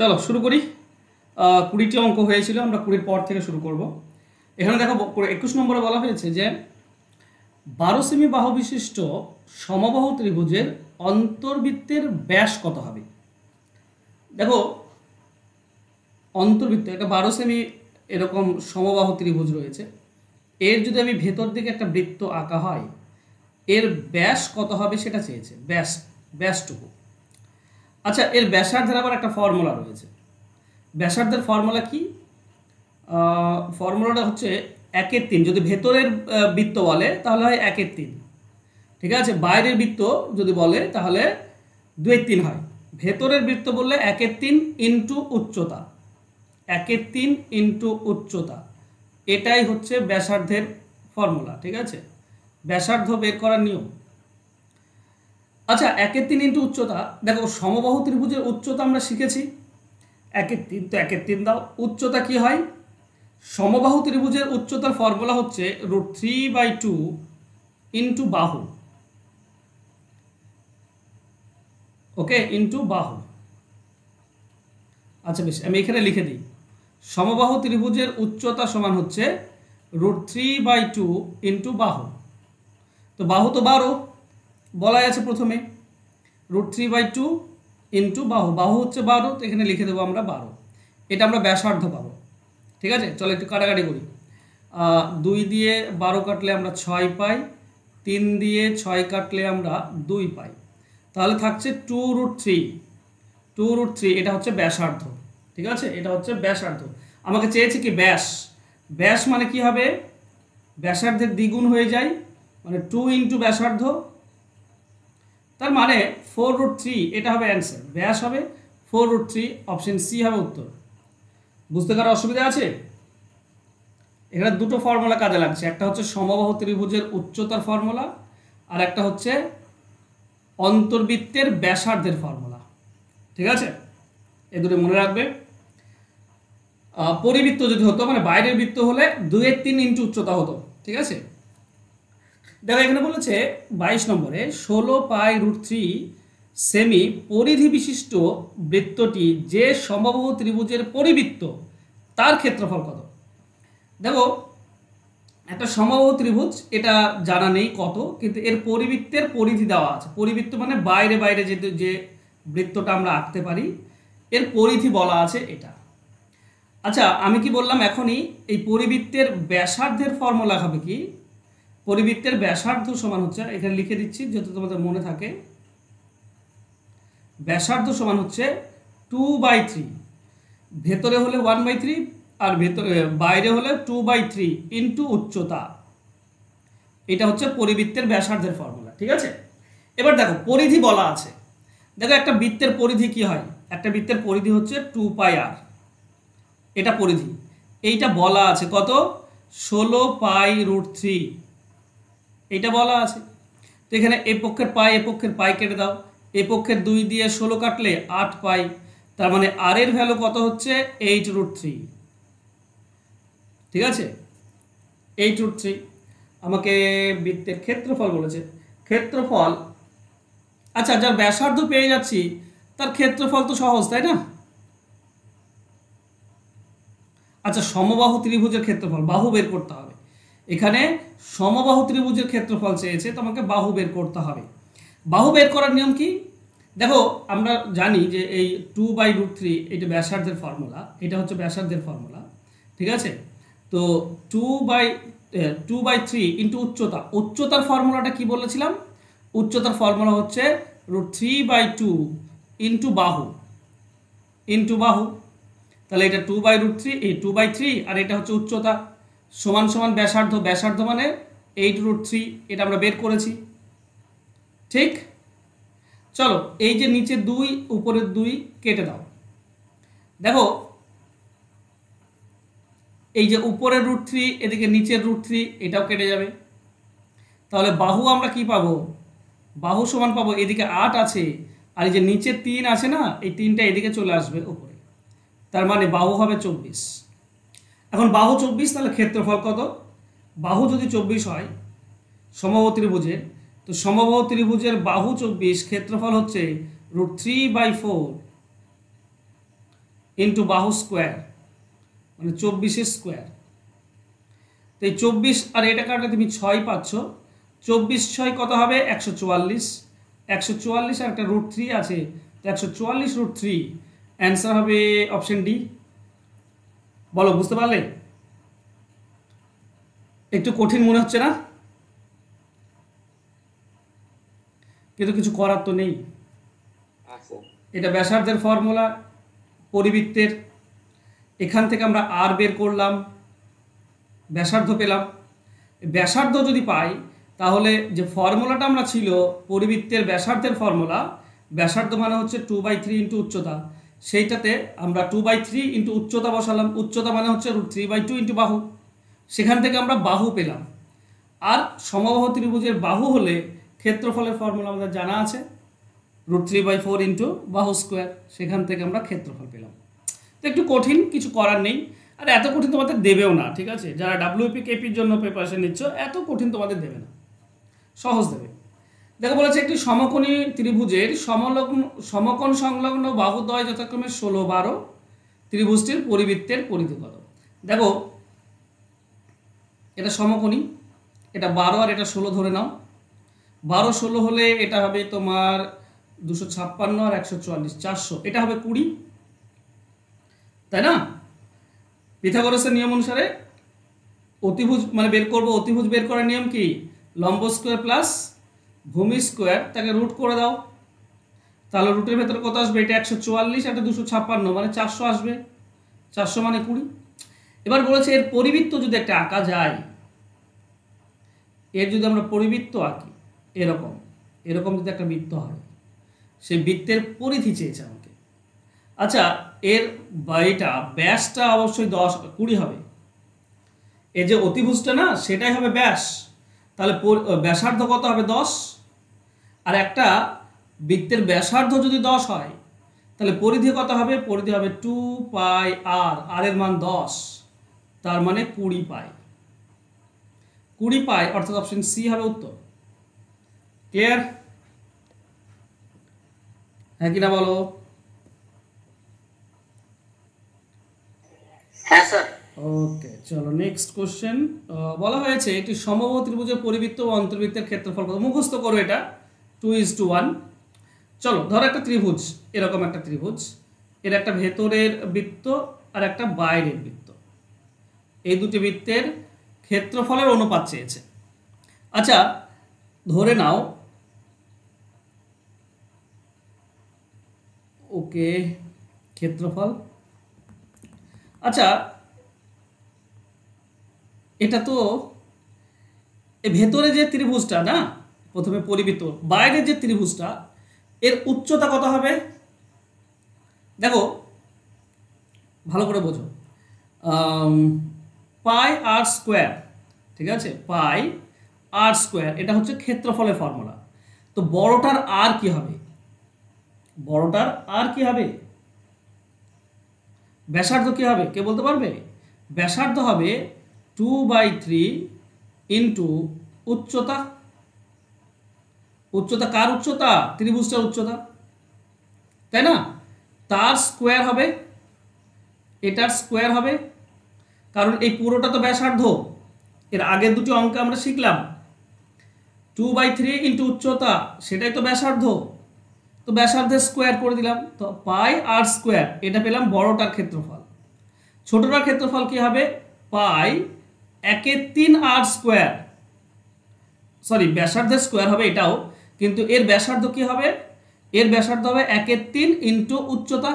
চলো শুরু করি। 20টি অঙ্ক হয়েছিল, আমরা 20 পর থেকে শুরু করব। এখানে দেখো 21 নম্বরে বলা হয়েছে যে 12 সেমি বাহু বিশিষ্ট সমবাহু ত্রিভুজের অন্তর্বৃত্তের ব্যাস কত হবে। দেখো অন্তর্বৃত্ত একটা 12 সেমি এরকম সমবাহু ত্রিভুজ রয়েছে, এর যদি আমি ভেতর দিকে একটা বৃত্ত আঁকা হয়, এর ব্যাস কত হবে সেটা চেয়েছে, ব্যাসটুকু। আচ্ছা, এর ব্যাসার্ধের আবার একটা ফর্মুলা রয়েছে। ব্যাসার্ধের ফর্মুলা কি? ফর্মুলাটা হচ্ছে 1/3। যদি ভেতরের বৃত্ত বলে তাহলে হয় 1/3, ঠিক আছে। বাইরের বৃত্ত যদি বলে তাহলে 2/3 হয়। ভেতরের বৃত্ত বললে 1/3 ইন্টু উচ্চতা, 1/3 ইন্টু উচ্চতা, এটাই হচ্ছে ব্যাসার্ধের ফর্মুলা, ঠিক আছে। ব্যাসার্ধ বের করার নিয়ম। আচ্ছা, 1/3 ইন্টু উচ্চতা। দেখো সমবাহু ত্রিভুজের উচ্চতা আমরা শিখেছি 1/3, তো 1/3 দাও। উচ্চতা কি হয়? সমবাহু ত্রিভুজের উচ্চতার ফর্মুলা হচ্ছে √3/2 ইন্টু বাহু, ওকে, ইন্টু বাহু। আচ্ছা বেশ, আমি এখানে লিখে দিই, সমবাহু ত্রিভুজের উচ্চতা সমান হচ্ছে √3/2 ইন্টু বাহু। তো বাহু তো 12 বলাই আছে প্রথমে, √3/2 ইন্টু বাহু, বাহু হচ্ছে 12, তো এখানে লিখে দেবো আমরা 12। এটা আমরা ব্যাসার্ধ পাবো, ঠিক আছে। চলো একটু কাটাকাটি করি। 2 দিয়ে 12 কাটলে আমরা 6 পাই, 3 দিয়ে 6 কাটলে আমরা 2 পাই, তাহলে থাকছে 2√3। এটা হচ্ছে ব্যাসার্ধ, ঠিক আছে, এটা হচ্ছে ব্যাসার্ধ। আমাকে চেয়েছে কি ব্যাস, ব্যাস মানে কি হবে? ব্যাসার্ধের দ্বিগুণ হয়ে যায়, মানে 2 ইন্টু ব্যাসার্ধ, তার মানে 4√3। এটা হবে অ্যান্সার, ব্যাস হবে 4√3, অপশন সি হবে উত্তর। বুঝতে কারো অসুবিধা আছে? এখানে দুটো ফর্মুলা কাজে লাগছে, একটা হচ্ছে সমবাহু ত্রিভুজের উচ্চতার ফর্মুলা, আর একটা হচ্ছে অন্তর্বৃত্তের ব্যাসার্ধের ফর্মুলা, ঠিক আছে। এ দুটো মনে রাখবে। পরিবৃত্ত যদি হতো, মানে বাইরের বৃত্ত হলে 2/3 ইন্টু উচ্চতা হতো, ঠিক আছে। দেখো এখানে বলেছে 22 নম্বরে 16 পাই √3 সেমি পরিধি বিশিষ্ট বৃত্তটি যে সমবাহু ত্রিভুজের পরিবৃত্ত তার ক্ষেত্রফল কত। দেখো একটা সমবাহু ত্রিভুজ, এটা জানা নেই কত, কিন্তু এর পরিবৃত্তের পরিধি দেওয়া আছে। পরিবৃত্ত মানে বাইরে বাইরে যে বৃত্তটা আমরা আঁকতে পারি, এর পরিধি বলা আছে এটা। আচ্ছা, আমি কি বললাম এখনই, এই পরিবৃত্তের ব্যাসার্ধের ফর্মুলা হবে কি? পরিবৃত্তের ব্যাসার্ধ সমান হচ্ছে, এখানে লিখে দিচ্ছি যাতে তোমাদের মনে থাকে, ব্যাসার্ধ সমান হচ্ছে 2/3। ভেতরে হলে 1/3 আর বাইরে হলে 2/3 ইন্টু উচ্চতা। এটা হচ্ছে পরিবৃত্তের ব্যাসার্ধের ফর্মুলা, ঠিক আছে। এবার দেখো পরিধি বলা আছে। দেখো একটা বৃত্তের পরিধি কি হয়? একটা বৃত্তের পরিধি হচ্ছে 2πr, এটা পরিধি। এইটা বলা আছে কত? 16 পাই √3, এইটা বলা আছে। তো এখানে এ পক্ষের পাই কেটে দাও, এ পক্ষের 2 দিয়ে 16 কাটলে 8 পাই, তার মানে আর এর ভ্যালু কত হচ্ছে? 8√3, ঠিক আছে, 8√3। আমাকে বৃত্তের ক্ষেত্রফল বলেছে, ক্ষেত্রফল। আচ্ছা, যার ব্যাসার্ধ পেয়ে যাচ্ছি তার ক্ষেত্রফল তো সহজ, তাই না? আচ্ছা, সমবাহু ত্রিভুজের ক্ষেত্রফল, বাহু বের করতে হবে। এখানে সমবাহু ত্রিভুজের ক্ষেত্রফল চেয়েছে, তোমাকে বাহু বের করতে হবে। বাহু বের করার নিয়ম কি? দেখো আমরা জানি যে এই 2/√3 এটা ব্যাসার্ধের ফর্মুলা, এটা হচ্ছে ব্যাসার্ধের ফর্মুলা, ঠিক আছে। তো 2/3 ইন্টু উচ্চতা, উচ্চতার ফর্মুলাটা কি বলেছিলাম? উচ্চতার ফর্মুলা হচ্ছে √3/2 ইন্টু বাহু, তাহলে এটা 2/√3, এই 2/3, আর এটা হচ্ছে উচ্চতা, সমান সমান ব্যাসার্ধ। ব্যাসার্ধ মানে 8√3, এটা আমরা বের করেছি, ঠিক। চলো এই যে নিচে 2 উপরের 2 কেটে দাও। দেখো এই যে উপরের √3 এদিকে নিচের √3, এটাও কেটে যাবে। তাহলে বাহু আমরা কি পাবো? বাহু সমান পাবো, এদিকে 8 আছে আর এই যে নিচে 3 আছে না, এই 3টা এদিকে চলে আসবে উপরে, তার মানে বাহু হবে 24। এখন বাহু 24, তাহলে ক্ষেত্রফল কত? বাহু যদি 24 হয় সমবাহু ত্রিভুজের, তো সমবাহু ত্রিভুজের বাহু 24, ক্ষেত্রফল হচ্ছে √3/4 ইন্টু বাহু স্কোয়ার, মানে 24 স্কোয়ার। তো এই 24 আর এটা কাটলে তুমি 6 পাচ্ছ, 24 6 কত হবে 144, 144 আর একটা √3 আছে, তো 144 √3, অ্যান্সার হবে অপশন ডি। বলো বুঝতে পারলে? একটু কঠিন মনে হচ্ছে না? কিন্তু কিছু করার তো নেই। এটা ব্যাসার্ধের ফর্মুলা, পরিবৃত্তের, এখান থেকে আমরা আর বের করলাম, ব্যাসার্ধ পেলাম। ব্যাসার্ধ যদি পাই তাহলে যে ফর্মুলাটা আমরা ছিল পরিবৃত্তের ব্যাসার্ধের ফর্মুলা, ব্যাসার্ধ মানে হচ্ছে 2/3 ইন্টু উচ্চতা, সেইটাতে আমরা 2/3 ইন্টু উচ্চতা বসালাম, উচ্চতা মানে হচ্ছে √3/2 ইন্টু বাহু, সেখান থেকে আমরা বাহু পেলাম। আর সমবাহু ত্রিভুজের বাহু হলে ক্ষেত্রফলের ফর্মুলা আমাদের জানা আছে, √3/4 ইন্টু বাহু স্কোয়ার, সেখান থেকে আমরা ক্ষেত্রফল পেলাম। তো একটু কঠিন, কিছু করার নেই। আর এত কঠিন তোমাদের দেবেও না, ঠিক আছে? যারা WP KPর জন্য প্রিপারেশন নিচ্ছ এত কঠিন তোমাদের দেবে না, সহজ দেবে। দেখো বলেছে একটি সমকোণী ত্রিভুজের সমকোণ সংলগ্ন বাহুদ্বয় যথাক্রমে 16, 12, ত্রিভুজটির পরিবৃত্তের পরিধি কত? দেখো এটা সমকোণী, এটা 12 আর এটা 16 ধরে নাও। 12 16 হলে এটা হবে তোমার 256 আর 144, 400, এটা হবে 20, তাই না? পিথাগোরাসের নিয়ম অনুসারে অতিভুজ মানে বের করব, অতিভুজ বের করার নিয়ম কি? লম্ব স্কোয়ার প্লাস ভূমি স্কোয়ার, তাকে রুট করে দাও, তাহলে রুটের ভেতরে কত আসবে? এটা 144, এটা 256, মানে 400 আসবে, 400 মানে 20। এবার বলেছে এর পরিবৃত্ত যদি একটা আঁকা যায়, এর যদি আমরা পরিবৃত্ত আঁকি, এরকম এরকম যদি একটা বৃত্ত হয়, সেই বৃত্তের পরিধি চেয়েছে আমাকে। আচ্ছা, এর এটা ব্যাসটা অবশ্যই 20 হবে, এই যে অতিভুজটা না সেটাই হবে ব্যাস, তাহলে ব্যাসার্ধ কত হবে? 10। আর একটা বৃত্তের ব্যাসার্ধ যদি 10 হয় তাহলে পরিধি কত হবে? পরিধি হবে 2πr, আর এর মান 10, তার মানে 20 পাই, 20 পাই, অর্থাৎ অপশন সি হবে উত্তর। ক্লিয়ার? হ্যাঁ কিনা বলো? হ্যাঁ স্যার। ওকে, চলো নেক্সট কোশ্চেন। বলা হয়েছে একটি সমবাহু ত্রিভুজের পরিবৃত্ত ও অন্তর্বৃত্তের ক্ষেত্রফল কত? মুখস্থ করো এটা, 2:1। চলো ধরো একটা ত্রিভুজ, এরকম একটা ত্রিভুজ, এর একটা ভেতরের বৃত্ত আর একটা বাইরের বৃত্ত, এই দুটি বৃত্তের ক্ষেত্রফলের অনুপাত চেয়েছে। আচ্ছা ধরে নাও, ওকে, ক্ষেত্রফল, আচ্ছা এটা তো ভেতরে যে ত্রিভুজটা না, প্রথমে পরিবৃত্ত, বাইরের যে ত্রিভুজটা, এর উচ্চতা কত হবে? দেখো ভালো করে বোঝো, πr², ঠিক আছে, πr², এটা হচ্ছে ক্ষেত্রফলের ফর্মুলা। তো বড়টার আর কি হবে? বড়টার আর কি হবে? ব্যাসার্ধ কি হবে? কে বলতে পারবে? ব্যাসার্ধ হবে 2/3 ইন্টু উচ্চতা। উচ্চতা কার উচ্চতা? ত্রিভুজটার উচ্চতা, তাই না? তার স্কোয়ার হবে, এটার স্কোয়ার হবে, কারণ এই পুরোটা তো ব্যাসার্ধ। এর আগের দুটি অঙ্ক আমরা শিখলাম 2/3 ইন্টু উচ্চতা, সেটাই তো ব্যাসার্ধ, তো ব্যাসার্ধের স্কোয়ার করে দিলাম, তো πr², এটা পেলাম বড়টার ক্ষেত্রফল। ছোটটার ক্ষেত্রফল কি হবে? π1/3r², সরি ব্যাসার্ধের স্কোয়ার হবে এটাও, কিন্তু এর ব্যাসার্ধ কি হবে? এর ব্যাসার্ধ হবে 1/3 ইন্টু উচ্চতা,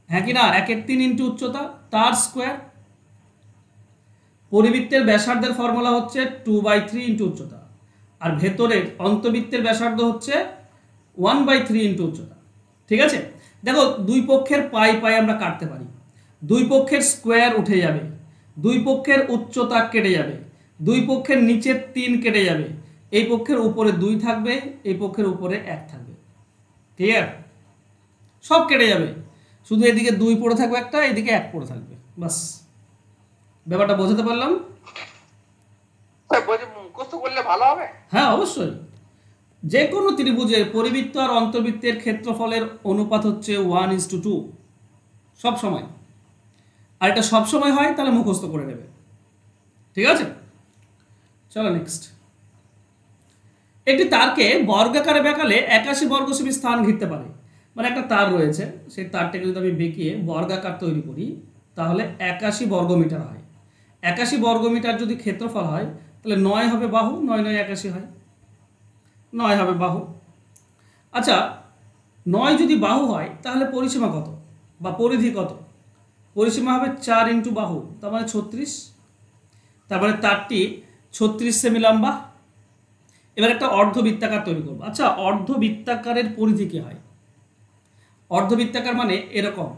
হ্যাঁ কি না? 1/3 ইন্টু উচ্চতা, তার স্কোয়ার। পরিবৃত্তের ব্যাসার্ধের ফর্মুলা হচ্ছে 2/3 ইন্টু উচ্চতা, আর ভেতরের অন্তবৃত্তের ব্যাসার্ধ হচ্ছে 1/3 ইন্টু উচ্চতা। ঠিক আছে, দেখো দুই পক্ষের পাই পাই আমরা কাটতে পারি, দুই পক্ষের স্কোয়ার উঠে যাবে, দুই পক্ষের উচ্চতা কেটে যাবে, দুই পক্ষের নিচের 3 কেটে যাবে, এই পক্ষের উপরে 2 থাকবে, এই পক্ষের উপরে 1 থাকবে, ক্লিয়ার? সব কেটে যাবে, শুধু এদিকে 2 পড়ে থাকবে একটা, এদিকে 1 পড়ে থাকবে, বাস। ব্যাপারটা বোঝাতে পারলাম? মুখস্থ করলে ভালো হবে? হ্যাঁ অবশ্যই, যে কোনো ত্রিভুজের পরিবৃত্ত আর অন্তর্বৃত্তের ক্ষেত্রফলের অনুপাত হচ্ছে 1:2 সব সময়। আর এটা সব সময় হয় তাহলে মুখস্থ করে নেবে, ঠিক আছে। চলো নেক্সট। একটি তারকে বর্গাকারে বেঁকালে 81 বর্গ সেমি স্থান ঘিরতে পারে। মানে একটা তার রয়েছে, সেই তারটাকে যদি আমি বেঁকিয়ে বর্গাকার তৈরি করি তাহলে 81 বর্গমিটার হয়। 81 বর্গমিটার যদি ক্ষেত্রফল হয় তাহলে 9 হবে বাহু, 9 9 81 হয়, 9 হবে বাহু। আচ্ছা, 9 যদি বাহু হয় তাহলে পরিসীমা কত বা পরিধি কত? পরিসীমা হবে 4 ইন্টু বাহু, তার মানে 36। তারপরে তারটি 36 সেমি লম্বা। এবার একটা অর্ধবৃত্তাকার তৈরি করবো। আচ্ছা, অর্ধবৃত্তাকারের পরিধি কি হয়? অর্ধবৃত্তাকার মানে এরকম,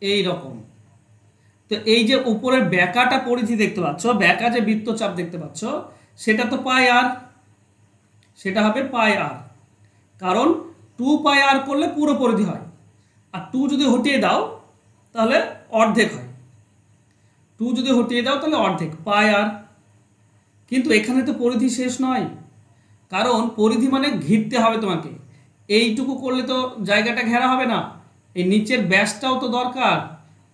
এই রকম। তো এই যে উপরের ব্যাকাটা পরিধি দেখতে পাচ্ছ, ব্যাকা যে বৃত্তচাপ দেখতে পাচ্ছ, সেটা তো পাই আর, সেটা হবে পাই আর। কারণ 2 পাই আর করলে পুরো পরিধি হয়, আর 2 যদি হটিয়ে দাও তাহলে অর্ধেক হয়। 2 যদি হটিয়ে দাও তাহলে অর্ধেক, পাই আর। কিন্তু এখানে তো পরিধি শেষ নয়, কারণ পরিধি মানে ঘিরতে হবে তোমাকে। এইটুকু করলে তো জায়গাটা ঘেরা হবে না, এই নিচের ব্যাসটাও তো দরকার,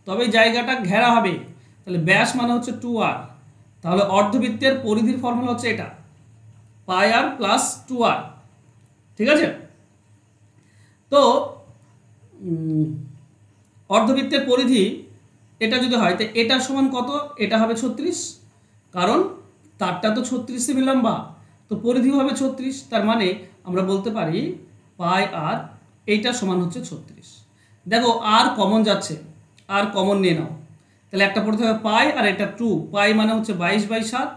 তবে জায়গাটা ঘেরা হবে। তাহলে ব্যাস মানে হচ্ছে 2r। তাহলে অর্ধবৃত্তের পরিধির ফর্মুলা হচ্ছে এটা, পাই আর প্লাস 2r, ঠিক আছে। তো অর্ধবৃত্তের পরিধি এটা যদি হয় তো এটা সমান কত? এটা হবে 36, কারণ তারটা তো 36 সেমি লম্বা, তো পরিধি হবে 36। তার মানে আমরা বলতে পারি পাই আর এইটা সমান হচ্ছে 36। দেখো আর কমন যাচ্ছে, আর কমন নিয়ে নাও, তাহলে একটা পড়ে থাকবে পাই আর এটা 2, পাই মানে হচ্ছে 22/7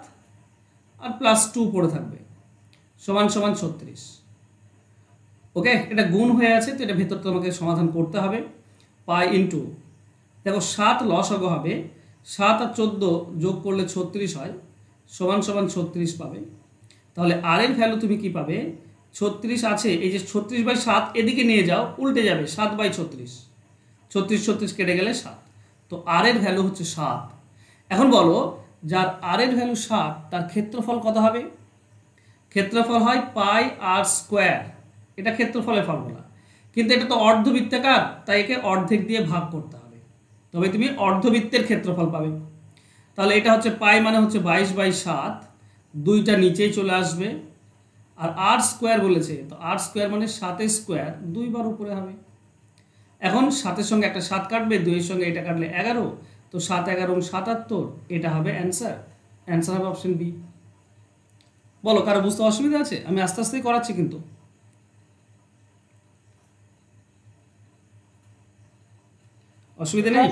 আর প্লাস 2 পড়ে থাকবে, সমান সমান 36। ওকে, এটা গুণ হয়ে আছে, তো এটা ভেতর তোমাকে সমাধান করতে হবে। পাই ইন্টু, দেখো 7 লসাগু হবে, 7 আর 14 যোগ করলে 36 হয়, সমান সমান 36 পাবে। তাহলে আর এর ভ্যালু তুমি কি পাবে? 36 আছে, এই যে 36/7 এদিকে নিয়ে যাও, উল্টে যাবে 7/36, 36 36 কেটে গেলে 7, তো আর এর ভ্যালু হচ্ছে 7। এখন বলো, যার আর এর ভ্যালু 7 তার ক্ষেত্রফল কত হবে? ক্ষেত্রফল হয় পাই আর স্কোয়ার, এটা ক্ষেত্রফলের ফর্মুলা। কিন্তু এটা তো অর্ধবৃত্তাকার, তাই একে অর্ধেক দিয়ে ভাগ করতে হবে, তবে তুমি অর্ধবৃত্তের ক্ষেত্রফল পাবে। তাহলে এটা হচ্ছে পাই মানে হচ্ছে 22/7, দুইটা নিচেই চলে আসবে। আর আর স্কোয়ার বলেছে, তো আর স্কোয়ার মানে 7 স্কোয়ার, 2 বার উপরে হবে। এখন 7-এর সঙ্গে একটা 7 কাটবে, 2-এর সঙ্গে এটা কাটলে 11, তো 7 11 77, এটা হবে অ্যান্সার। অ্যান্সার হবে অপশন বি। বলো, কারো বুঝতে অসুবিধা আছে? আমি আস্তে আস্তেই করাচ্ছি কিন্তু। অসুবিধা নেই?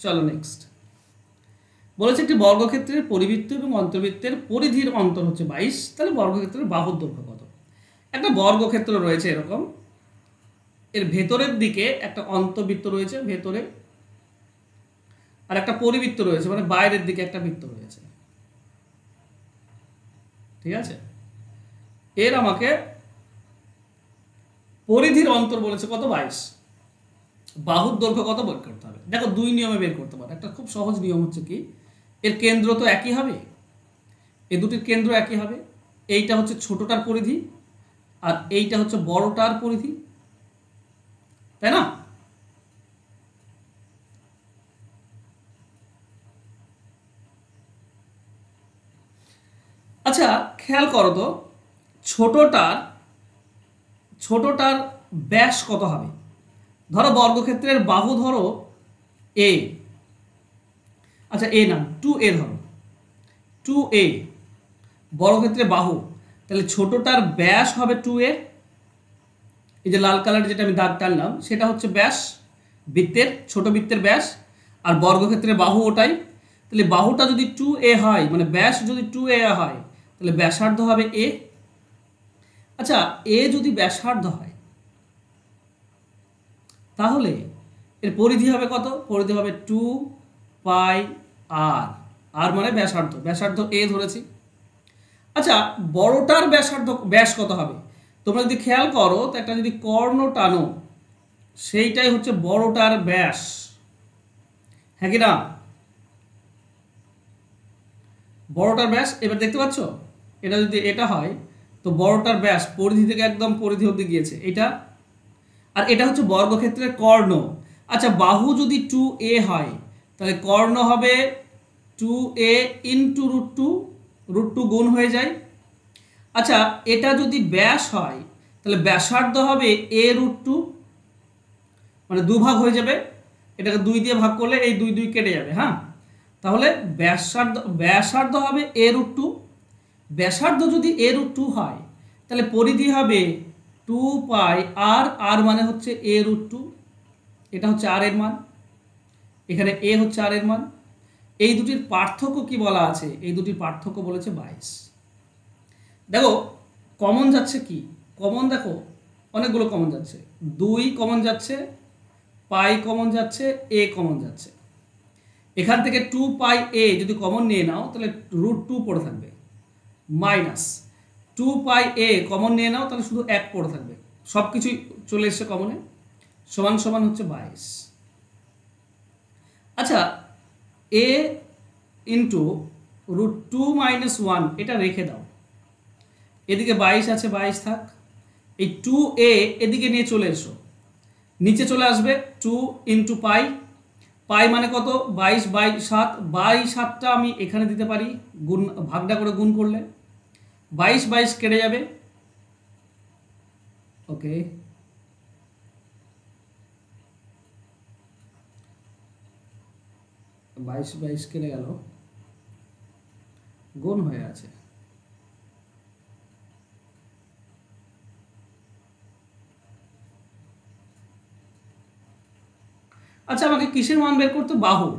চলো নেক্সট। বলেছে একটি বর্গক্ষেত্রের পরিবৃত্ত এবং অন্তর্বৃত্তের পরিধির অন্তর হচ্ছে 22, তাহলে বর্গক্ষেত্রের বাহুর দৈর্ঘ্য কত? একটা বর্গক্ষেত্র রয়েছে এরকম, এর ভেতরের দিকে একটা অন্তর্বৃত্ত রয়েছে ভেতরে, আর একটা পরিবৃত্ত রয়েছে মানে বাইরের দিকে একটা বৃত্ত রয়েছে, ঠিক আছে। এর আমাকে পরিধির অন্তর বলেছে কত? 22। বাহুর দৈর্ঘ্য কত বের করতে হবে? দেখো, দুই নিয়মে বের করতে পারো। একটা খুব সহজ নিয়ম হচ্ছে কি, এর কেন্দ্র তো একই হবে, এ দুটির কেন্দ্র একই হবে। এইটা হচ্ছে ছোটটার পরিধি আর এইটা হচ্ছে বড়টার পরিধি, তাই না? আচ্ছা, খেয়াল করো তো, ছোটটার ব্যাস কত হবে? ধরো বর্গক্ষেত্রের বাহু ধরো এ, আচ্ছা এ না 2a ধরো, 2a বর্গক্ষেত্রে বাহু, তাহলে ছোটটার ব্যাস হবে 2a। এই যে লাল কালার যেটা আমি দাগ টানলাম সেটা হচ্ছে ব্যাস, বৃত্তের ছোট বৃত্তের ব্যাস, আর বর্গক্ষেত্রের বাহু ওটাই। তাহলে বাহুটা যদি 2a হয়, মানে ব্যাস যদি 2a হয়, তাহলে ব্যাসার্ধ হবে a। আচ্ছা, এ যদি ব্যাসার্ধ হয় তাহলে এর পরিধি হবে কত? পরিধি হবে 2 পাই আর, আর মানে ব্যাসার্ধ, ব্যাসার্ধ এ ধরেছি। আচ্ছা, বড়টার ব্যাস কত হবে? তোমরা যদি খেয়াল করো তো একটা যদি কর্ণ টানো, সেইটাই হচ্ছে বড়টার ব্যাস, হ্যাঁ কি না? বড়টার ব্যাস এবার দেখতে পাচ্ছ, এটা যদি এটা হয় তো বড়টার ব্যাস পরিধি থেকে একদম পরিধি অবধি গিয়েছে এটা, আর এটা হচ্ছে বর্গক্ষেত্রের কর্ণ। আচ্ছা বাহু যদি 2a হয় তাহলে কর্ণ হবে 2a ইন্টু √2 গুণ হয়ে যায়। আচ্ছা এটা যদি ব্যাস হয় তাহলে ব্যাসার্ধ হবে a√2, মানে দুভাগ হয়ে যাবে, এটাকে 2 দিয়ে ভাগ করলে এই 2 2 কেটে যাবে। হ্যাঁ, তাহলে ব্যাসার্ধ হবে a√2। ব্যাসার্ধ যদি a√2 হয় তাহলে পরিধি হবে 2 পাই r, আর মানে হচ্ছে a√2, এটা হচ্ছে r এর মান, এখানে a হচ্ছে r এর মান। এই দুটির পার্থক্য কি বলা আছে? এই দুটির পার্থক্য বলেছে 22। দেখো কমন যাচ্ছে কি, কমন দেখো অনেকগুলো কমন যাচ্ছে, 2 কমন যাচ্ছে, পাই কমন যাচ্ছে, a কমন যাচ্ছে। এখান থেকে 2 পাই a যদি কমন নিয়ে নাও তাহলে √2 পড়ে থাকবে, মাইনাস 2 পাই a কমন নিয়ে নাও তাহলে শুধু 1 পড়ে থাকবে, সব কিছুই চলে এসছে কমনে, সমান সমান হচ্ছে 22। আচ্ছা a ইন্টু √2 - 1 এটা রেখে দাও, এদিকে 22 আছে, 22 থাক। এই 2a এদিকে নিয়ে চলে এসো, নিচে চলে আসবে 2 ইন্টু পাই, পাই মানে কত 22/7, 22/7টা আমি এখানে দিতে পারি, গুণ ভাগটা করে গুণ করলে 22 কেটে যাবে। ওকে, বাইশ কেটে গেল, গুণ হয়ে আছে। আচ্ছা আমাকে কিসের মান বের করতে? বাহু,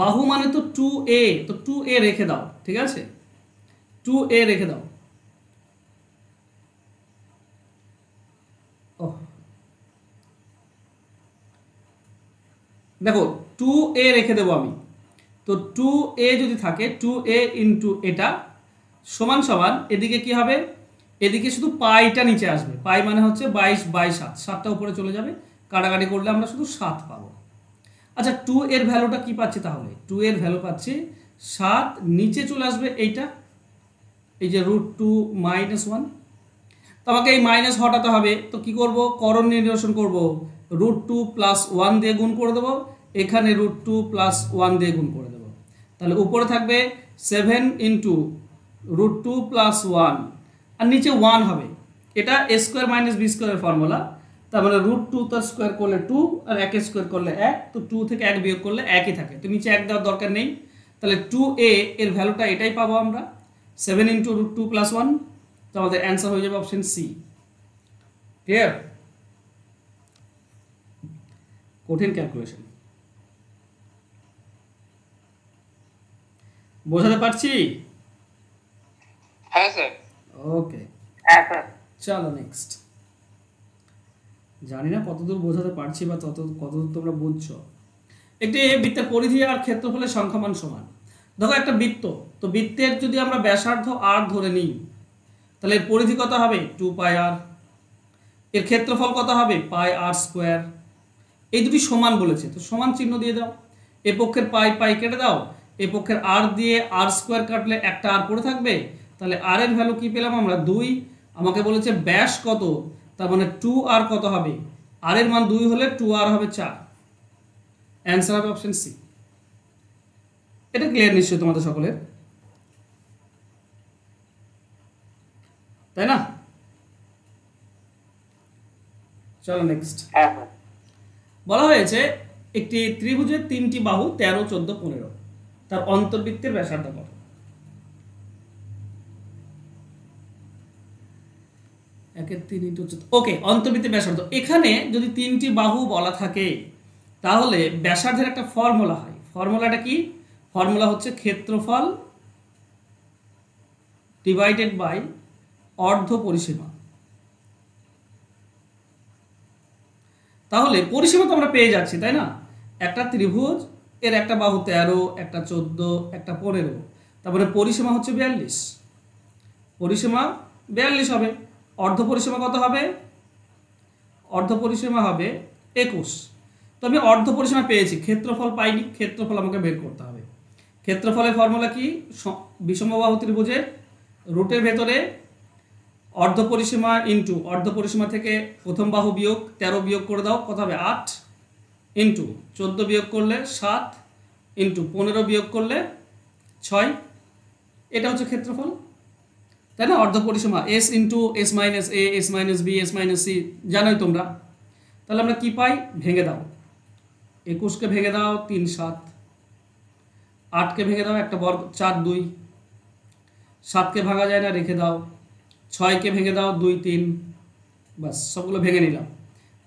বাহু মানে তো 2a, তো 2a রেখে দাও, ঠিক আছে 2a রেখে দাও। দেখো 2a রেখে দেবো আমি, তো 2a যদি থাকে 2a ইন্টু এটা সমান সমান এদিকে কি হবে, এদিকে শুধু পাইটা নিচে আসবে, পাই মানে হচ্ছে 22/7, 7টা উপরে চলে যাবে, কাটাকাটি করলে আমরা শুধু 7 পাবো। আচ্ছা 2 এর ভ্যালুটা কি পাচ্ছি? তাহলে 2 এর ভ্যালু পাচ্ছি 7, নিচে চলে আসবে এইটা, এই যে √2 - 1, তো আমাকে এই মাইনাস হটাতে হবে, তো কি করব, করণ নির্দেশন করব, √2 + 1 দিয়ে গুণ করে দেবো, এখানে √2 + 1 দিয়ে গুণ করে দেবো, তাহলে উপরে থাকবে 7 ইন্টু √2 + 1, আর নিচে 1 হবে, এটা a² - b² এর ফর্মুলা, তার মানে √2 তার স্কোয়ার করলে 2 আর 1 স্কোয়ার করলে 1, তো 2 থেকে 1 বিয়োগ করলে 1ই থাকে, তো নিচে 1 দেওয়ার দরকার নেই, তাহলে 2a এর ভ্যালুটা এটাই পাবো আমরা, 7 ইন্টু √2 + 1, তো আমাদের অ্যান্সার হয়ে যাবে অপশন সি। ক্লিয়ার? কঠিন ক্যালকুলেশন, বোঝাতে পারছি? হ্যাঁ স্যার। ওকে, হ্যাঁ স্যার। চলো নেক্সট। জানি না কতদূর বোঝাতে পারছি বা কতদূর তোমরা বুঝছো। একটি বৃত্তের পরিধি আর ক্ষেত্রফলের সংখ্যামান সমান। দেখো একটা বৃত্ত, তো বৃত্তের যদি আমরা ব্যাসার্ধ r ধরে নিই তাহলে এর পরিধি কত হবে 2 পাই r, এর ক্ষেত্রফল কত হবে পাই r²। এই দুটি সমান বলেছে, তো সমান চিহ্ন দিয়ে দাও, এ পক্ষের পাই পাই কেটে দাও, এ পক্ষের r দিয়ে r² কাটলে একটা r পড়ে থাকবে, তাহলে r এর ভ্যালু কি পেলাম আমরা 2। আমাকে বলেছে ব্যাস কত, তার মানে 2r কত হবে, r এর মান 2 হলে 2r হবে 4, অ্যান্সার হবে অপশন সি। এটা ক্লিয়ার নিশ্চয়ই তোমাদের সকলের, তাই না? চলো নেক্সট। বলা হয়েছে একটি ত্রিভুজের 3টি বাহু 13, 14, 15, তার অন্তর্বৃত্তের ব্যাসার্ধ কত? ওকে, অন্তর্বৃত্তের ব্যাসার্ধ, এখানে যদি 3টি বাহু বলা থাকে তাহলে ব্যাসার্ধের একটা ফর্মুলা হয়, ফর্মুলাটা কি? ফর্মুলা হচ্ছে ক্ষেত্রফল ডিভাইডেড বাই অর্ধ পরিসীমা। তাহলে পরিসীমা তো আমরা পেয়ে যাচ্ছি, তাই না? একটা ত্রিভুজ, এর একটা বাহু 13, একটা 14, একটা 15, তারপরে পরিসীমা হচ্ছে 42, পরিসীমা 42 হবে, অর্ধ পরিসীমা কত হবে? অর্ধ পরিসীমা হবে 21। তো আমি অর্ধ পরিসীমা পেয়েছি, ক্ষেত্রফল পাইনি, ক্ষেত্রফল আমাকে বের করতে হবে। ক্ষেত্রফলের ফর্মুলা কি? বিষমবাহু ত্রিভুজের রুটের ভেতরে অর্ধপরিসীমা ইন্টু অর্ধপরিসীমা থেকে প্রথম বাহু বিয়োগ 13 বিয়োগ করে দাও, কত হবে 8 ইন্টু 14 বিয়োগ করলে 7 ইন্টু 15 বিয়োগ করলে 6। এটা হচ্ছে ক্ষেত্রফল, তাই না? অর্ধপরিসীমা S into S minus A, S minus B, S minus C, জানোই তোমরা। তাহলে আমরা কি পাই? ভেঙে দাও, 21কে ভেঙে দাও 3 7, 8কে ভেঙে দাও একটা বর্গ 4 2, 7কে ভাঙা যায় না, রেখে দাও, 6কে ভেঙে দাও 2 3, বাস সবগুলো ভেঙে নিলাম।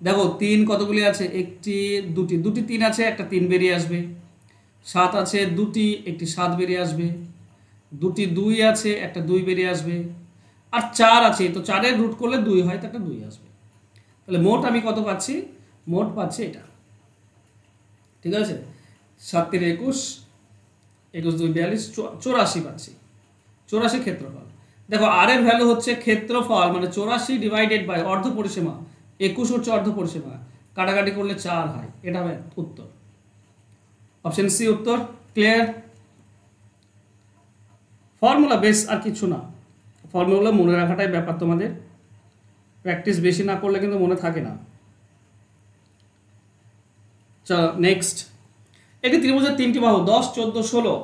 দেখো 3 কতগুলি আছে? একটি, দুটি, দুটি 3 আছে, একটা 3 বেরিয়ে আসবে। 7 আছে দুটি, একটি 7 বেরিয়ে আসবে। দুটি 2 আছে, একটা 2 বেরিয়ে আসবে। আর 4 আছে, তো 4-এর রুট করলে 2 হয়, তো একটা 2 আসবে। তাহলে মোট আমি কত পাচ্ছি? মোট পাচ্ছি এটা, ঠিক আছে? 7 3 21, 21 2 42, 84 পাচ্ছি। 84 ক্ষেত্রফল। দেখো আর এর ভ্যালু হচ্ছে ক্ষেত্রফল, মানে 84 ডিভাইডেড বাই অর্ধপরিসীমা, 21 হচ্ছে অর্ধপরিসীমা, কাটাকাটি করলে 4 হয়। এটা হবে উত্তর, অপশন সি উত্তর। ক্লিয়ার? ফর্মুলা বেস, আর কিছু না। ফর্মুলা মনে রাখাটাই ব্যাপার, তোমাদের প্র্যাকটিস বেশি না করলে কিন্তু মনে থাকে না। চলো নেক্সট। একটি ত্রিভুজের 3টি বাহু 10 14 16,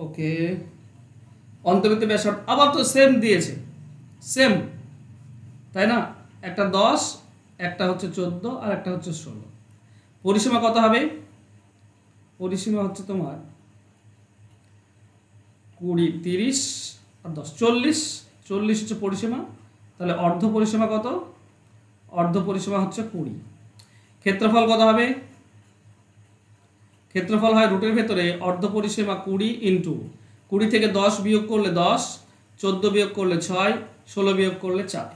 ওকে। অন্তর্বৃত্ত ব্যাসার্ধ আবার তো সেম দিয়েছে, সেম, তাই না? একটা 10, একটা হচ্ছে 14 আর একটা হচ্ছে 16। পরিসীমা কত হবে? পরিসীমা হচ্ছে তোমার 20 30 আর 10 40, 40 হচ্ছে পরিসীমা। তাহলে অর্ধ পরিসীমা কত? অর্ধ পরিসীমা হচ্ছে 20। ক্ষেত্রফল কত হবে? ক্ষেত্রফল হয় রুটের ভেতরে অর্ধ পরিসীমা 20 ইন্টু 20 থেকে 10 বিয়োগ করলে 10, 14 বিয়োগ করলে 6, 16 বিয়োগ করলে 4।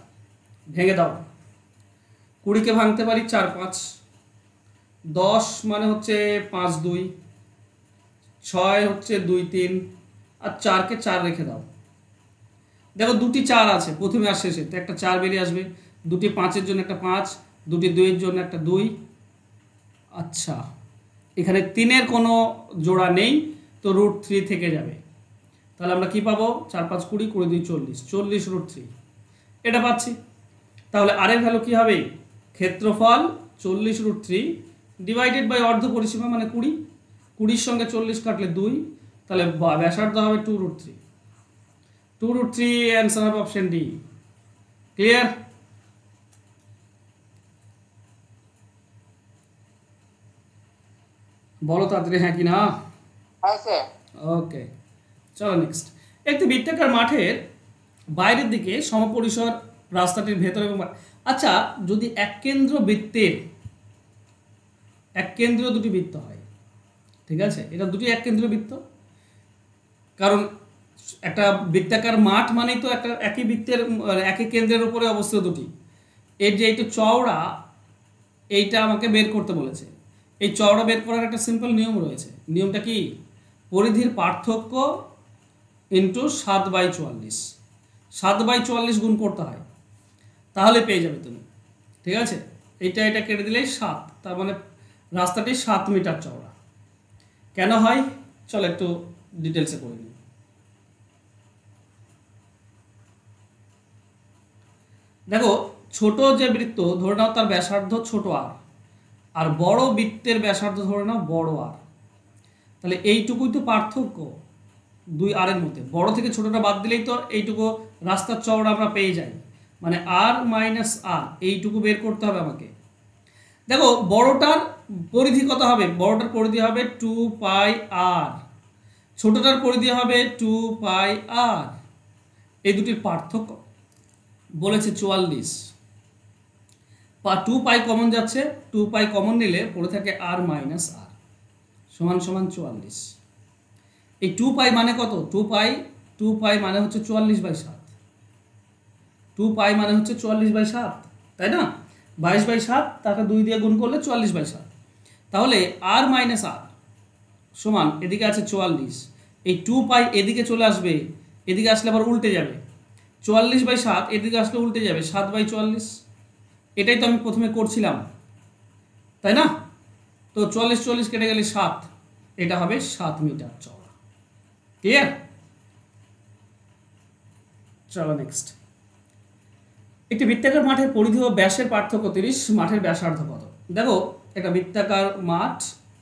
ভেঙে দাও, 20কে ভাঙতে পারি 4 5, 10 মানে হচ্ছে 5 2, 6 হচ্ছে 2 3, আর 4কে 4 রেখে দাও। দেখো দুটি 4 আছে প্রথমে আর শেষে, তো একটা 4 বেরিয়ে আসবে। দুটি 5-এর জন্য একটা 5, দুটি 2-এর জন্য একটা 2। আচ্ছা, এখানে 3-এর কোনো জোড়া নেই, তো রুট 3 থেকে যাবে। তাহলে আমরা কি পাবো? 4 5 20, 20 2 40, 40 রুট 3, এটা পাচ্ছি। তাহলে আর এর ভ্যালু কি হবে? ক্ষেত্রফল 40 রুট 3 ডিভাইডেড বাই অর্ধ পরিসীমা মানে 20, 20-র সঙ্গে 40 কাটলে 2, তাহলে ব্যাসার্ধ হবে 2 রুট 3। 2 root 3, answer হবে অপশন ডি। ক্লিয়ার? বলো তাড়াতাড়ি হ্যাঁ কি না। ওকে, চলো নেক্সট। একটি বৃত্তাকার মাঠের বাইরের দিকে সমপরিসর রাস্তাটির ভেতর এবং আচ্ছা, যদি এক কেন্দ্র দুটি বৃত্ত হয়, ঠিক আছে, এটা দুটি এক কেন্দ্র বৃত্ত, কারণ একটা বৃত্তাকার মাঠ মানেই তো একটা একই বৃত্তের একই কেন্দ্রের উপরে অবস্থিত দুটি। এর যে একটু চওড়া, এইটা আমাকে বের করতে বলেছে। এই চওড়া বের করার একটা সিম্পল নিয়ম রয়েছে। নিয়মটা কি? পরিধির পার্থক্য ইন্টু 7/44, 7/44 গুণ করতে হয়, তাহলে পেয়ে যাবে তুমি, ঠিক আছে? এটা কেটে দিলেই 7, তার মানে রাস্তাটি 7 মিটার চওড়া। কেন হয় চলো একটু ডিটেলসে করে নিই। দেখো ছোট যে বৃত্ত ধরে নাও তার ব্যাসার্ধ ছোট আর বড় বৃত্তের ব্যাসার্ধ ধরে নাও বড় আর। তাহলে এইটুকুই তো পার্থক্য দুই আরের মধ্যে। বড় থেকে ছোটটা বাদ দিলেই তো এইটুকু রাস্তার চওড়া আমরা পেয়ে যাই, মানে আর মাইনাস আর, এইটুকু বের করতে হবে আমাকে। দেখো বড়টার পরিধি কত হবে? বড়টার পরিধি হবে 2πr, ছোটটার পরিধি হবে 2πr। এই দুটির পার্থক্য বলেছে 44। 2π কমন যাচ্ছে, 2π কমন নিলে পড়ে থাকে আর মাইনাস আর সমান সমান 44। এই 2π মানে কত? 2π মানে হচ্ছে 44/7, 2π মানে হচ্ছে 44/7, তাই না? 22/7 তাকে 2 দিয়ে গুণ করলে 44/7। তাহলে আর মাইনাস আর সমান, এদিকে আছে 44, এই 2π এদিকে চলে আসবে, এদিকে আসলে আবার উল্টে যাবে, 44/7 এদিকে আসলে উল্টে যাবে 7/44। এটাই তো আমি প্রথমে করছিলাম, তাই না? তো 44 কেটে গেলে 7, এটা হবে 7 মিটার চওড়া। ক্লিয়ার? চলো নেক্সট। একটি বৃত্তাকার মাঠের পরিধি ও ব্যাসের পার্থক্য 30, মাঠের ব্যাসার্ধ কত? দেখো একটা বৃত্তাকার মাঠ,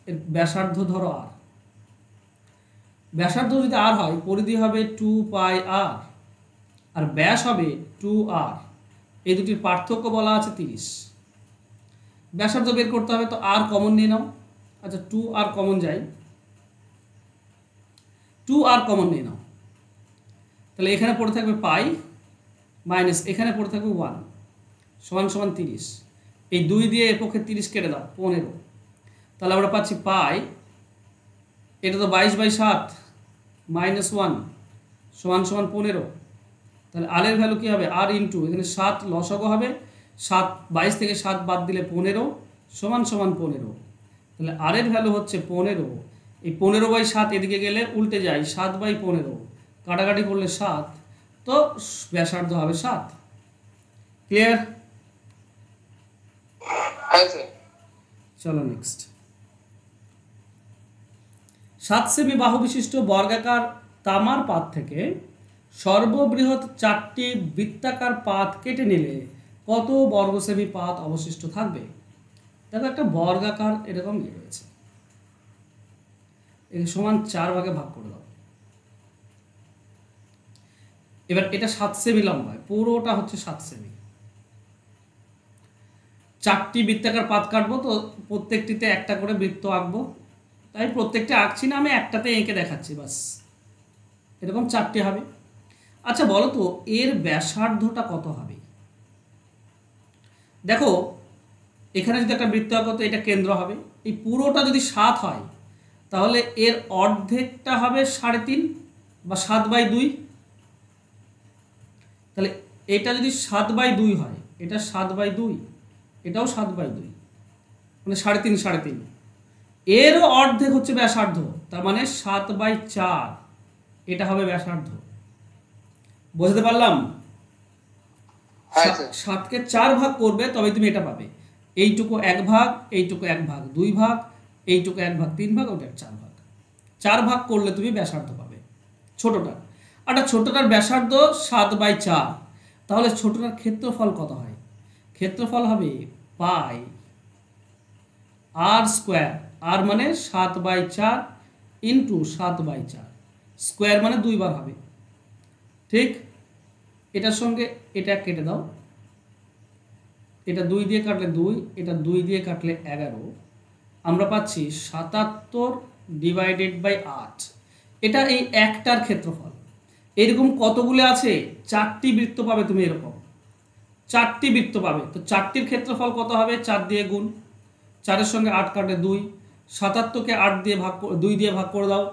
এর ব্যাসার্ধ ধরো আর, ব্যাসার্ধ যদি আর হয় পরিধি হবে 2πr আর ব্যাস হবে 2r, এই দুটির পার্থক্য বলা আছে 30। ব্যাসার্ধ বের করতে হবে, তো আর কমন নিয়ে নাও। আচ্ছা 2r কমন যাই, 2r কমন নিয়ে নাও, তাহলে এখানে পড়ে থাকবে পাই মাইনাস এখানে পড়ে থাকবে 1 সমান সমান 30। এই 2 দিয়ে এর পক্ষে 30 কেটে দাও 15, তাহলে আমরা পাচ্ছি পাই, এটা তো 22/7 মাইনাস 1 সমান সমান 15। তাহলে আর এর ভ্যালু কী হবে? আর ইন্টু এখানে 7 লসাগু হবে, 7 22 থেকে 7 বাদ দিলে 15 সমান সমান 15। তাহলে আর এর ভ্যালু হচ্ছে 15। এই 15/7 এদিকে গেলে উল্টে যায়, 7/15 কাটাকাটি করলে 7, তো ব্যাসার্ধ হবে 7। ক্লিয়ার? চলো নেক্সট। 7 সেমি বাহু বিশিষ্ট বর্গাকার তামার পাত থেকে সর্ববৃহৎ 4টি বৃত্তাকার পাত কেটে নিলে কত বর্গ সেমি পাত অবশিষ্ট থাকবে? দেখো একটা বর্গাকার এরকম রয়েছে, এই সমান 4 ভাগে ভাগ করে দাও। এবার এটা 7 সেমি লম্বায়, পুরোটা হচ্ছে 7 সেমি। 4টি বৃত্তাকার পাত কাটবো, তো প্রত্যেকটিতে একটা করে বৃত্ত আঁকবো, তাই প্রত্যেকটা আঁকছি না, আমি একটাতে এঁকে দেখাচ্ছি বাস। এরকম 4টি হবে। আচ্ছা বলো তো এর ব্যাসার্ধটা কত হবে? দেখো এখানে যদি একটা বৃত্ত আঁকো তো এটা কেন্দ্র হবে, এই পুরোটা যদি 7 হয় তাহলে এর অর্ধেকটা হবে 3.5 বা 7/2। তাহলে এটা যদি 7/2 হয়, এটা 7/2, এটাও 7/2, মানে 3.5 এরও অর্ধেক হচ্ছে ব্যাসার্ধ, তার মানে 7/4 এটা হবে ব্যাসার্ধ। বুঝতে পারলাম? 7কে 4 ভাগ করবে তবে তুমি এটা পাবে, এইটুকু 1 ভাগ, এইটুকু 1 ভাগ 2 ভাগ, এইটুকু 1 ভাগ 3 ভাগ, ওটা 4 ভাগ। 4 ভাগ করলে তুমি ব্যাসার্ধ পাবে ছোটটা। আর ছোটটার ব্যাসার্ধ 7/4, তাহলে ছোটটার ক্ষেত্রফল কত হয়? ক্ষেত্রফল হবে পাই আর স্কোয়ার, আর মানে 7/4 ইন্টু 7/4, স্কোয়ার মানে 2 বার হবে। ঠিক, এটার সঙ্গে এটা কেটে দাও, এটা 2 দিয়ে কাটলে 2, এটা 2 দিয়ে কাটলে 11, আমরা পাচ্ছি 77/8। এটা এই একটার ক্ষেত্রফল। এরকম কতগুলো আছে? 4টি বৃত্ত পাবে তুমি, এরকম 4টি বৃত্ত পাবে, তো 4টির ক্ষেত্রফল কত হবে? 4 দিয়ে গুণ, 4-এর সঙ্গে 8 কাটলে 2, 77কে 8 দিয়ে ভাগ 2 দিয়ে ভাগ করে দাও,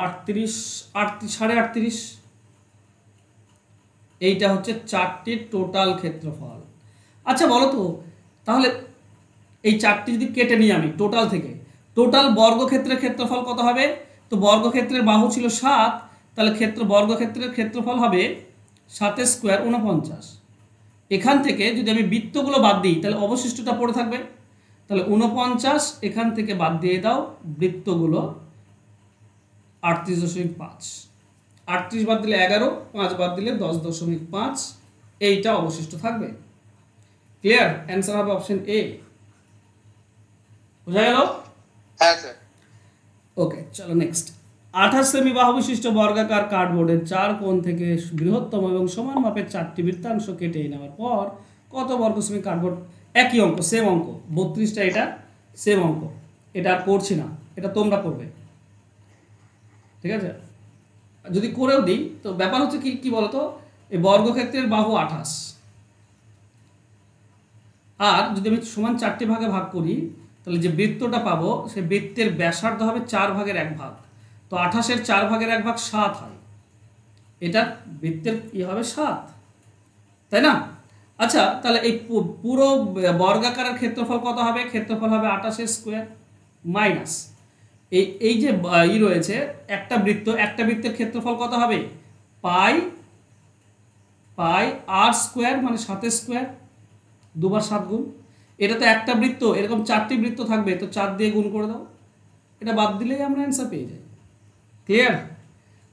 38, 38.5। এইটা হচ্ছে 4টির টোটাল ক্ষেত্রফল। আচ্ছা বলো তো তাহলে এই 4টি যদি কেটে নিই আমি টোটাল থেকে, টোটাল বর্গক্ষেত্রের ক্ষেত্রফল কত হবে? তো বর্গক্ষেত্রের বাহু ছিল 7, তাহলে বর্গক্ষেত্রের ক্ষেত্রফল হবে 7 স্কোয়ার 49। এখান থেকে যদি আমি বৃত্তগুলো বাদ দিই তাহলে অবশিষ্টটা পড়ে থাকবে, তাহলে 49 এখান থেকে বাদ দিয়ে দাও, বৃত্তগুলো 38.5, 38 বাদ দিলে 11, 5 বাদ দিলে 10.5, এইটা অবশিষ্ট থাকবে। ক্লিয়ার? অ্যান্সার হবে অপশন এ। বোঝা গেল? হ্যাঁ স্যার। ওকে চলো নেক্সট। 28 সেমি বাহু বিশিষ্ট বর্গাকার কার্ডবোর্ডের 4 কোণ থেকে বৃহত্তম এবং সমান মাপের 4টি বৃত্তাংশ কেটে নেওয়ার পর কত বর্গ সেমি কার্ডবোর্ড? একই অঙ্ক, সেম অঙ্ক, 32টা, এটা সেম অঙ্ক, এটা আর করছি না, এটা তোমরা করবে। ঠিক আছে, যদি করেও দিই তো ব্যাপার হচ্ছে কি কি বলতো, এই বর্গক্ষেত্রের বাহু 28, আর যদি আমি সমান 4টি ভাগে ভাগ করি তাহলে যে বৃত্তটা পাবো সেই বৃত্তের ব্যাসার্ধ হবে 4 ভাগের 1 ভাগ, তো 28-এর 4 ভাগের 1 ভাগ 7 হয়, এটা বৃত্তের কি হবে 7, তাই না? আচ্ছা তাহলে এই পুরো বর্গাকারের ক্ষেত্রফল কত হবে? ক্ষেত্রফল হবে 28 স্কোয়ার মাইনাস এই যে রয়েছে একটা বৃত্তের ক্ষেত্রফল কত হবে? পাই আর স্কোয়ার মানে 7 স্কোয়ার, 2 বার 7 গুণ। এটা তো একটা বৃত্ত, এরকম 4টি বৃত্ত থাকবে, তো 4 দিয়ে গুণ করে দাও, এটা বাদ দিলেই আমরা অ্যান্সার পেয়ে যাই। ক্লিয়ার?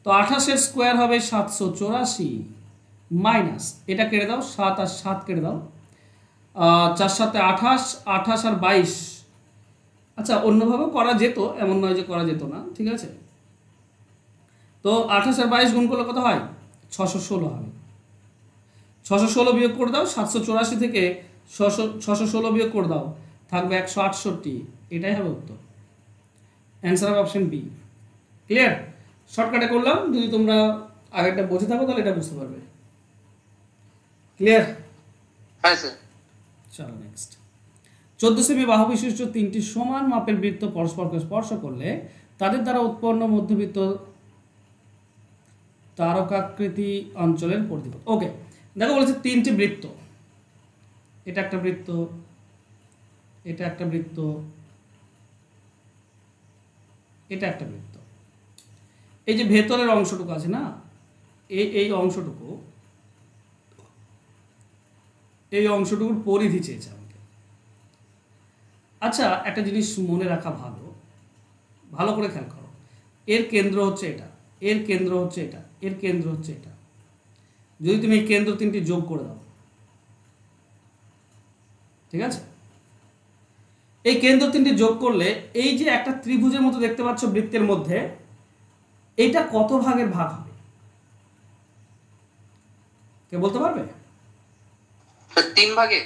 তো 28-এর স্কোয়ার হবে 784 মাইনাস এটা কেটে দাও, 7 আর 7 কেটে দাও, 4 7 28, 28 আর 22। আচ্ছা অন্যভাবেও করা যেত, এমন নয় যে করা যেত না, ঠিক আছে। তো 28 আর 22 গুণ করলে কত হয়? 616 হবে। 616 বিয়োগ করে দাও, 784 থেকে 616 বিয়োগ করে দাও, থাকবে 168। এটাই হবে উত্তর। অ্যান্সার হবে অপশন বি। ক্লিয়ার? শর্টকাটে করলাম, যদি তোমরা আগেরটা বুঝে থাকো তাহলে এটা বুঝতে পারবে। ক্লিয়ার? হ্যাঁ স্যার। চলো নেক্সট। 14 সেমি বাহু বিশিষ্ট তিনটি সমান মাপের বৃত্ত পরস্পরকে স্পর্শ করলে তাদের দ্বারা উৎপন্ন মধ্যবৃত্ত তারকাকৃতি অঞ্চলের পরিধি। ওকে, দেখো বলেছে তিনটি বৃত্ত, এটা একটা বৃত্ত, এটা একটা বৃত্ত, এটা একটা বৃত্ত। এই যে ভেতরের অংশটুকু আছে না, এই অংশটুকু, এই অংশটুকুর পরিধি চেয়েছে আমাকে। আচ্ছা একটা জিনিস মনে রাখা ভালো, ভালো করে খেয়াল করো। এর কেন্দ্র হচ্ছে এটা, এর কেন্দ্র হচ্ছে এটা, এর কেন্দ্র হচ্ছে এটা। যদি তুমি এই কেন্দ্র তিনটি যোগ করে দাও, ঠিক আছে, এই কেন্দ্র তিনটি যোগ করলে এই যে একটা ত্রিভুজের মতো দেখতে পাচ্ছ বৃত্তের মধ্যে, এইটা কত ভাগের ভাগ হবে? কে বলতে পারবে? 3 ভাগে।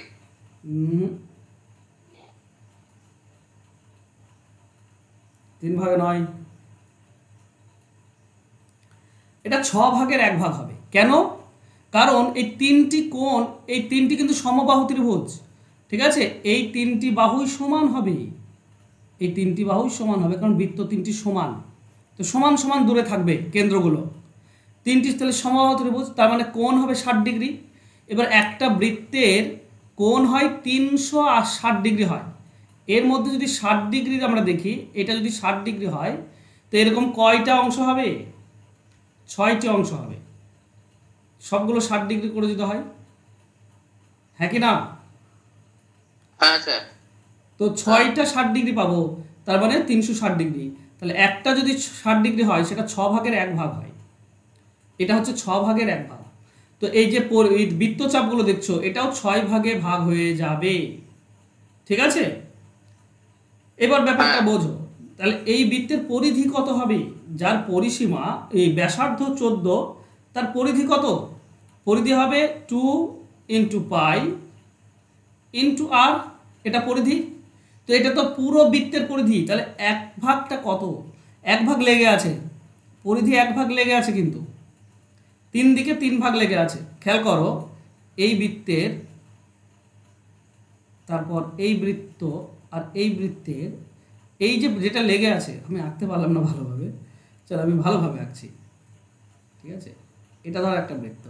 3 ভাগে নয়, এটা 6 ভাগের 1 ভাগ হবে। কেন? কারণ এই তিনটি কোণ, এই তিনটি কিন্তু সমবাহু ত্রিভুজ, ঠিক আছে। এই তিনটি বাহুই সমান হবে, এই তিনটি বাহুই সমান হবে, কারণ বৃত্ত তিনটি সমান, তো সমান সমান দূরে থাকবে কেন্দ্রগুলো। তিনটি তাহলে সমবাহু ত্রিভুজ, তার মানে কোণ হবে 60 ডিগ্রি। এবার একটা বৃত্তের কোণ হয় 360 ডিগ্রি হয়। এর মধ্যে যদি 60 ডিগ্রির আমরা দেখি, এটা যদি 60 ডিগ্রি হয়, তো এরকম কয়টা অংশ হবে? 6টি অংশ হবে। সবগুলো 60 ডিগ্রি করে যদি হয়, হ্যাঁ কি না? হ্যাঁ স্যার। তো 6টা 60 ডিগ্রি পাবো, তার মানে 360 ডিগ্রি। তাহলে একটা যদি 60 ডিগ্রি হয়, সেটা 6 ভাগের 1 ভাগ হয়। এটা হচ্ছে 6 ভাগের 1 ভাগ। তো এই যে বৃত্তচাপগুলো দেখছো, এটাও 6 ভাগে ভাগ হয়ে যাবে, ঠিক আছে। এবার ব্যাপারটা বোঝো, তাহলে এই বৃত্তের পরিধি কত হবে? যার পরিসীমা এই ব্যাসার্ধ 14, তার পরিধি কত? পরিধি হবে 2 × পাই × r, এটা পরিধি। তো এটা তো পুরো বৃত্তের পরিধি, তাহলে 1 ভাগটা কত? 1 ভাগ লেগে আছে, পরিধি 1 ভাগ লেগে আছে, কিন্তু 3 দিকে 3 ভাগ লেগে আছে। খেয়াল করো, এই বৃত্তের, তারপর এই বৃত্ত আর এই বৃত্তের, এই যে যেটা লেগে আছে, আমি আঁকতে পারলাম না ভালোভাবে, চলো আমি ভালোভাবে আঁকছি, ঠিক আছে। এটা ধর একটা বৃত্ত,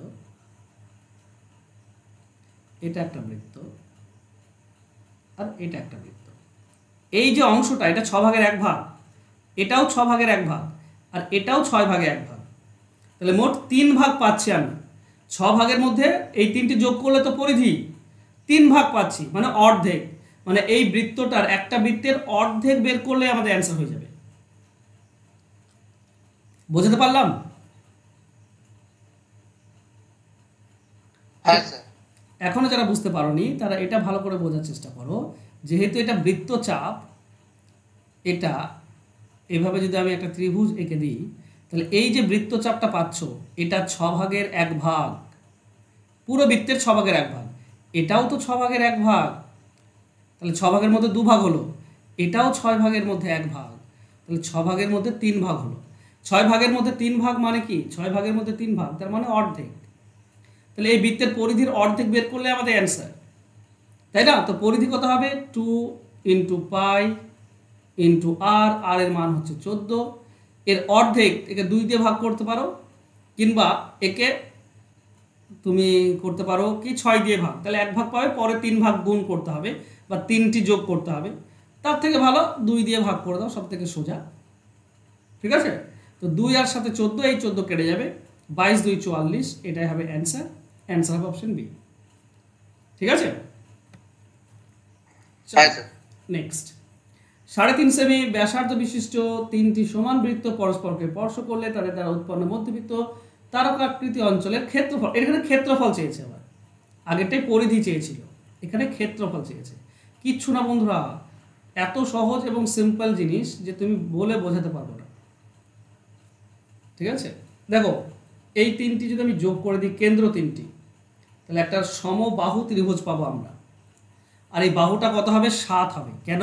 এটা একটা বৃত্ত, আর এটা একটা বৃত্ত। এই যে অংশটা, এটা 6 ভাগের 1 ভাগ, এটাও 6 ভাগের 1 ভাগ, আর এটাও 6 ভাগে 1 ভাগ। তাহলে মোট 3 ভাগ পাচ্ছি আমি। 6 ভাগের মধ্যে এই তিনটি যোগ করলে তো পরিধি 3 ভাগ পাচ্ছি, মানে অর্ধেক। মানে এই বৃত্তটার, একটা বৃত্তের অর্ধেক বের করলে আমাদের অ্যান্সার হয়ে যাবে। বোঝাতে পারলাম? হ্যাঁ স্যার। এখনো যারা বুঝতে পারোনি তারা এটা ভালো করে বোঝার চেষ্টা করো। যেহেতু এটা বৃত্তচাপ, এটা এভাবে যদি আমি একটা ত্রিভুজ এঁকে দিই, তাহলে এই যে বৃত্তচাপটা পাচ্ছ, এটা 6 ভাগের 1 ভাগ, পুরো বৃত্তের 6 ভাগের 1 ভাগ। এটাও তো 6 ভাগের 1 ভাগ, তাহলে 6 ভাগের মধ্যে 2 ভাগ হলো। এটাও 6 ভাগের মধ্যে 1 ভাগ, তাহলে 6 ভাগের মধ্যে 3 ভাগ হলো। 6 ভাগের মধ্যে 3 ভাগ মানে কি? 6 ভাগের মধ্যে 3 ভাগ, তার মানে অর্ধেক। তাহলে এই বৃত্তের পরিধির অর্ধেক বের করলে আমাদের অ্যান্সার, তাই না? তো পরিধি কত হবে? 2 × পাই × r, r এর মান হচ্ছে 14। এর অর্ধেক, একে 2 দিয়ে ভাগ করতে পারো, কিংবা একে তুমি করতে পারো কি 6 দিয়ে ভাগ, তাহলে 1 ভাগ পাবে, পরে 3 ভাগ গুণ করতে হবে বা 3টি যোগ করতে হবে। তার থেকে ভালো 2 দিয়ে ভাগ করে দাও, সব থেকে সোজা, ঠিক আছে। তো 2 আর সাথে 14, এই 14 কেটে যাবে, 22 2 44, এটাই হবে অ্যান্সার। অ্যান্সার হবে অপশন বি, ঠিক আছে। নেক্সট, 3.5 সেমি ব্যাসার্ধ বিশিষ্ট তিনটি সমান বৃত্ত পরস্পরকে স্পর্শ করলে তাদের দ্বারা উৎপন্ন মধ্যবৃত্ত তারকাকৃতি অঞ্চলের ক্ষেত্রফল, এখানে ক্ষেত্রফল চেয়েছে, আবার আগেরটাই পরিধি চেয়েছিল, এখানে ক্ষেত্রফল চেয়েছে। কিচ্ছু না বন্ধুরা, এত সহজ এবং সিম্পল জিনিস যে তুমি বলে বোঝাতে পারবো না। ঠিক আছে, দেখো এই তিনটি যদি আমি যোগ করে দিই, কেন্দ্র তিনটি, তাহলে একটা সমবাহু ত্রিভুজ পাবো আমরা। আর এই বাহুটা কত হবে? 7 হবে। কেন?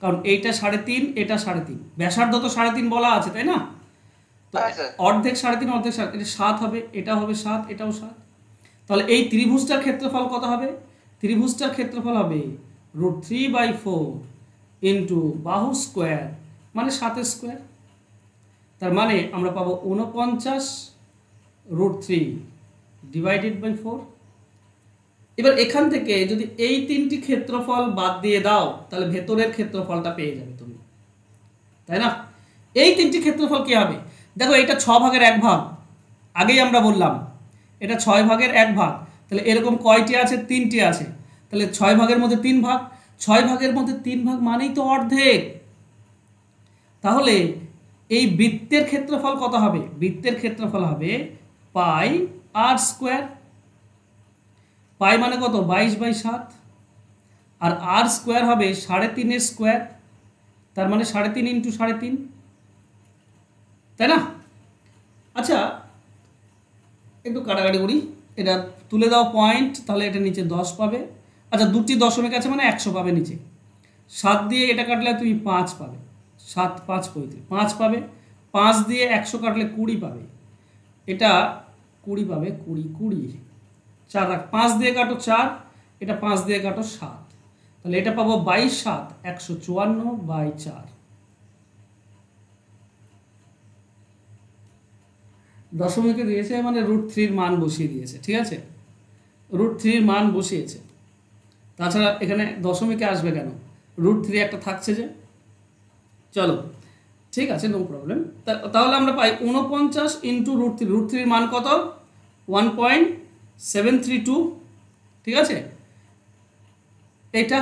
কারণ এইটা 3.5, এটা 3.5, ব্যাসার্ধ তো 3.5 বলা আছে, তাই না? তো অর্ধেক 3.5, অর্ধেক 7, এটা 7 হবে, এটা হবে 7, এটাও 7। তাহলে এই ত্রিভুজটার ক্ষেত্রফল কত হবে? ত্রিভুজটার ক্ষেত্রফল হবে √3/4 ইন্টু বাহু স্কোয়ার, মানে 7 স্কোয়ার। তার মানে আমরা পাবো 49 √3 ডিভাইডেড বাই 4। এবার এখান থেকে যদি এই তিনটি ক্ষেত্রফল বাদ দিয়ে দাও, তাহলে ভেতরের ক্ষেত্রফলটা পেয়ে যাবে তুমি, তাই না? এই তিনটি ক্ষেত্রফল কি হবে? দেখো এটা 6 ভাগের 1 ভাগ, আগেই আমরা বললাম এটা 6 ভাগের 1 ভাগ। তাহলে এরকম কয়টি আছে? 3টি আছে। তাহলে 6 ভাগের মধ্যে 3 ভাগ, 6 ভাগের মধ্যে 3 ভাগ মানেই তো অর্ধেক। তাহলে এই বৃত্তের ক্ষেত্রফল কত হবে? বৃত্তের ক্ষেত্রফল হবে πr²। পাই মানে কত? 22/7। আর আর স্কোয়ার হবে 3.5 স্কোয়ার, তার মানে 3.5 ইন্টু 3.5, তাই না? আচ্ছা একটু কাটাকাটি করি, এটা তুলে দাও পয়েন্ট, তাহলে এটা নিচে 10 পাবে। আচ্ছা দুটি দশমিক আছে মানে 100 পাবে নিচে। 7 দিয়ে এটা কাটলে তুমি 5 পাবে, 7 5 35, 5 পাবে। 5 দিয়ে 100 কাটলে 20 পাবে, এটা 20 পাবে, 20 4 রাখ, 5 দিয়ে কাটো 4, এটা 5 দিয়ে কাটো 7, তাহলে এটা পাবো 22/7 154/4। দশমিকে দিয়েছে মানে √3 মান বসিয়ে দিয়েছে। ঠিক আছে, √3 মান বসিয়েছে, তাছাড়া এখানে দশমিকে আসবে কেন? √3 একটা থাকছে যে। চলো ঠিক আছে, নো প্রবলেম। তাহলে আমরা পাই 49 ইন্টু √3, √3 মান কত? 1.732। ঠিক আছে, এটা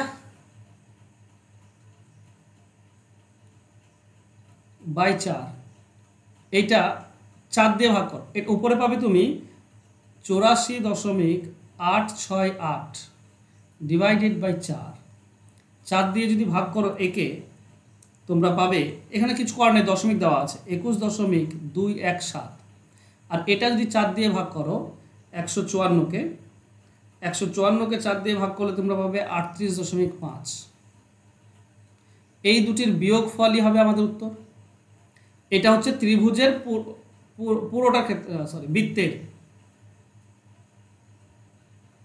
বাই 4, এইটা 4 দিয়ে ভাগ করো, এর উপরে পাবে তুমি 84.868 ডিভাইডেড বাই 4। 4 দিয়ে যদি ভাগ করো একে, তোমরা পাবে, এখানে কিছু করার নেই, দশমিক দেওয়া আছে, 21.217। আর এটা যদি 4 দিয়ে ভাগ করো 154কে, 154কে 4 দিয়ে ভাগ করলে তোমরা পাবে 38.5। এই দুটির বিয়োগ ফলই হবে আমাদের উত্তর। এটা হচ্ছে ত্রিভুজের পুরোটার ক্ষেত্রে, সরি বৃত্তের,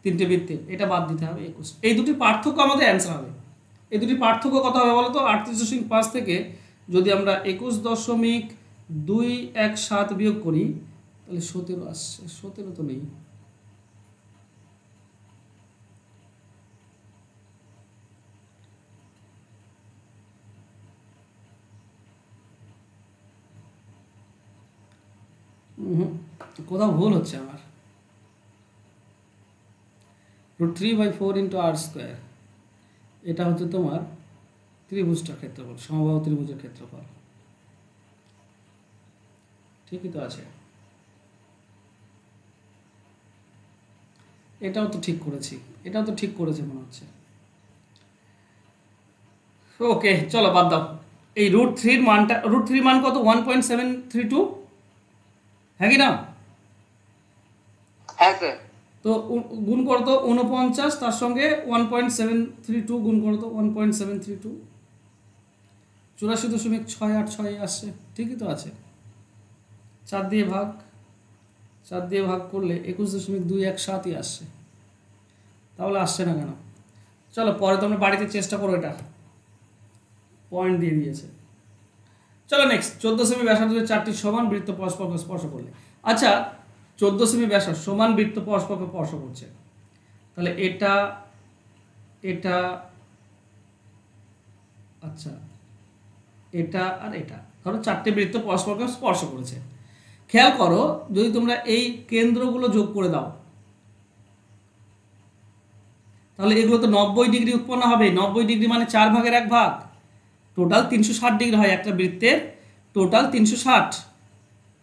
3টে বৃত্তের, এটা বাদ দিতে হবে 21। এই দুটি পার্থক্য আমাদের অ্যান্সার হবে। এই দুটি পার্থক্য কত হবে বলো তো? 38.5 থেকে যদি আমরা 21.217 বিয়োগ করি, তাহলে 17 আসছে। 17 তো নেই, কোথাও ভুল হচ্ছে আমার। √3/4 ইন্টু r², এটা হচ্ছে তোমার ত্রিভুজটার ক্ষেত্রফল, সমবাহু ত্রিভুজের ক্ষেত্রফল। ঠিকই তো আছে, এটাও তো ঠিক করেছি, এটাও তো ঠিক করেছে মনে হচ্ছে। ওকে চলো বাদ দাও। এই √3 মানটা, √3 মান কত? 1.732, হ্যাঁ কি না? হ্যাঁ স্যার। তো গুণ করো তো 49, তার সঙ্গে 1.732 গুণ করো তো 1.732, 84.686 আসছে। ঠিকই তো আছে। 4 দিয়ে ভাগ, 4 দিয়ে ভাগ করলে 21.217ই আসছে। তাহলে আসছে না কেন? চলো পরে তোমরা বাড়িতে চেষ্টা করো, এটা পয়েন্ট দিয়ে দিয়েছে। চলো নেক্সট, 14 সেমি ব্যাসার্ধ 4টি সমান বৃত্ত পরস্পরকে স্পর্শ করলে। আচ্ছা 14 সেমি ব্যাসার্ধ সমান বৃত্ত পরস্পরকে স্পর্শ করছে, তাহলে এটা এটা আচ্ছা এটা আর এটা, ধরো 4টে বৃত্ত পরস্পরকে স্পর্শ করেছে। খেয়াল করো, যদি তোমরা এই কেন্দ্রগুলো যোগ করে দাও, তাহলে এগুলো তো 90 ডিগ্রি উৎপন্ন হবে। 90 ডিগ্রি মানে 4 ভাগের 1 ভাগ, টোটাল 360 ডিগ্রি হয় একটা বৃত্তের, টোটাল 360।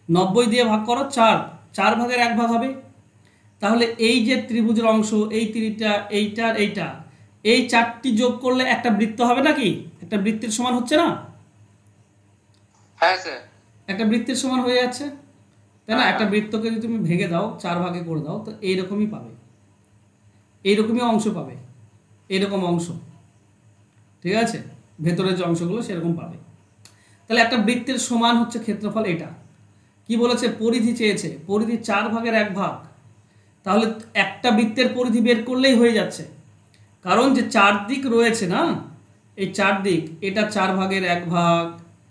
90 দিয়ে ভাগ করো 4, 4/1 হবে। তাহলে এই যে ত্রিভুজের অংশ, এই তিনটা, এইটার এইটা, এই 4টি যোগ করলে একটা বৃত্ত হবে নাকি? একটা বৃত্তের সমান হচ্ছে না? হ্যাঁ স্যার। একটা বৃত্তের সমান হয়ে যাচ্ছে, তাই না? একটা বৃত্তকে যদি তুমি ভেঙে দাও, 4 ভাগে করে দাও, তো এইরকমই পাবে, এইরকমই অংশ পাবে, এইরকম অংশ, ঠিক আছে? ভেতরের যে অংশগুলো সেরকম পাবে। তাহলে একটা বৃত্তের সমান হচ্ছে ক্ষেত্রফল। এটা কি বলেছে? পরিধি চেয়েছে, পরিধি 4/1 তাহলে একটা বৃত্তের পরিধি বের করলেই হয়ে যাচ্ছে, কারণ যে 4 দিক রয়েছে না, এই 4 দিক, এটা 4/1,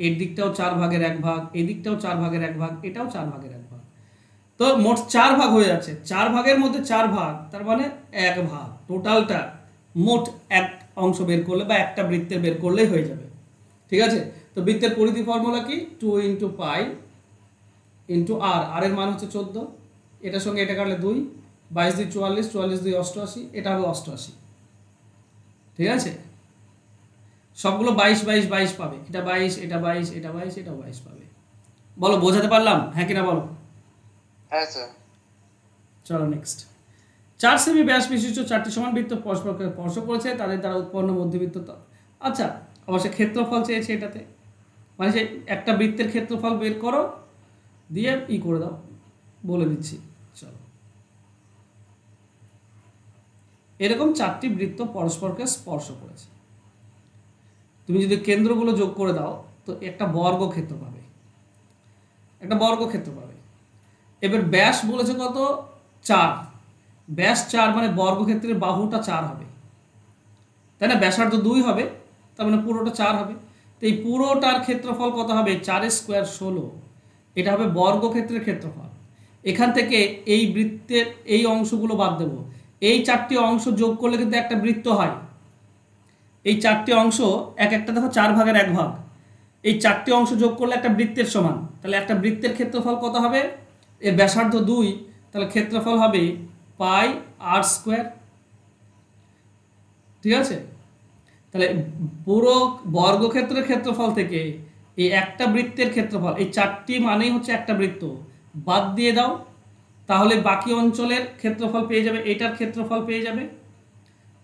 এর দিকটাও 4/1, এই দিকটাও 4/1, এটাও 4/1, তো মোট 4 ভাগ হয়ে যাচ্ছে। 4 ভাগের মধ্যে 4 ভাগ, তার মানে 1 ভাগ। টোটালটা মোট এক অংশ বের করলে বা একটা বৃত্তের বের করলেই হয়ে যাবে, ঠিক আছে? তো বৃত্তের পরিধি ফর্মুলা কি? 2 × পাই × আর, আর এর মান হচ্ছে 14, এটার সঙ্গে এটা কাটলে 2, 22 2 44, 44 2 88, এটা হবে 88, ঠিক আছে? সবগুলো 22 22 22 পাবে, এটা 22, এটা 22, এটা 22, এটাও 22 পাবে। বলো, বোঝাতে পারলাম? হ্যাঁ কিনা বলো? হ্যাঁ স্যার। চলো নেক্সট। 4 সেমি ব্যাস বিশিষ্ট 4টি সমান বৃত্ত পরস্পরকে স্পর্শ করেছে, তাদের দ্বারা উৎপন্ন মধ্যবৃত্ত। আচ্ছা, অবশ্যই ক্ষেত্রফল চেয়েছে এটাতে, মানে সে একটা বৃত্তের ক্ষেত্রফল বের করো, দিয়ে করে দাও, বলে দিচ্ছি। চলো, এরকম 4টি বৃত্ত পরস্পরকে স্পর্শ করেছে, তুমি যদি কেন্দ্রগুলো যোগ করে দাও তো একটা বর্গক্ষেত্র পাবে, একটা বর্গক্ষেত্র পাবে। এবার ব্যাস বলেছে কত? 4। ব্যাস 4 মানে বর্গক্ষেত্রের বাহুটা 4 হবে, তাই না? ব্যাসার্ধ 2 হবে, তার মানে পুরোটা 4 হবে। তো এই পুরোটার ক্ষেত্রফল কত হবে? 4 স্কোয়ার 16, এটা হবে বর্গক্ষেত্রের ক্ষেত্রফল। এখান থেকে এই বৃত্তের এই অংশগুলো বাদ দেব, এই 4টি অংশ যোগ করলে কিন্তু একটা বৃত্ত হয়। এই 4টি অংশ এক একটা দেখো 4/1, এই 4টি অংশ যোগ করলে একটা বৃত্তের সমান। তাহলে একটা বৃত্তের ক্ষেত্রফল কত হবে? এর ব্যাসার্ধ 2, তাহলে ক্ষেত্রফল হবে পাই r স্কোয়ার, ঠিক আছে? তাহলে পুরো বর্গক্ষেত্রের ক্ষেত্রফল থেকে এই একটা বৃত্তের ক্ষেত্রফল, এই 4টি মানেই হচ্ছে একটা বৃত্ত, বাদ দিয়ে দাও, তাহলে বাকি অঞ্চলের ক্ষেত্রফল পেয়ে যাবে, এটার ক্ষেত্রফল পেয়ে যাবে।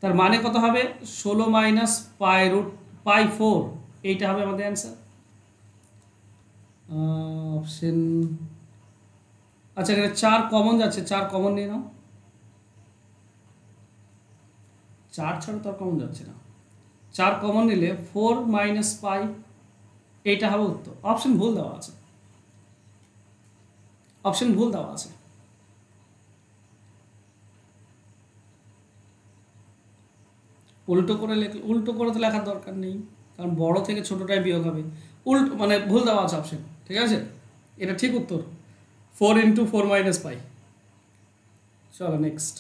তার মানে কত হবে? 16 - π/4, এইটা হবে আমাদের অ্যান্সার। অপশন, আচ্ছা এখানে 4 কমন যাচ্ছে, 4 কমন নিয়ে নাও, 4 ছাড়া তো আর কমন যাচ্ছে না, 4 কমন নিলে 4 - π, এইটা হবে উত্তর। অপশন ভুল দেওয়া আছে, অপশন ভুল দেওয়া আছে। উল্টো করে উল্টো করে তো লেখার দরকার নেই, কারণ বড় থেকে ছোটটাই বিয়োগ হবে। উল্টো মানে ভুল দেওয়া আছে অপশন, ঠিক আছে? এটা ঠিক উত্তর 4 × 4 - π। চলো নেক্সট।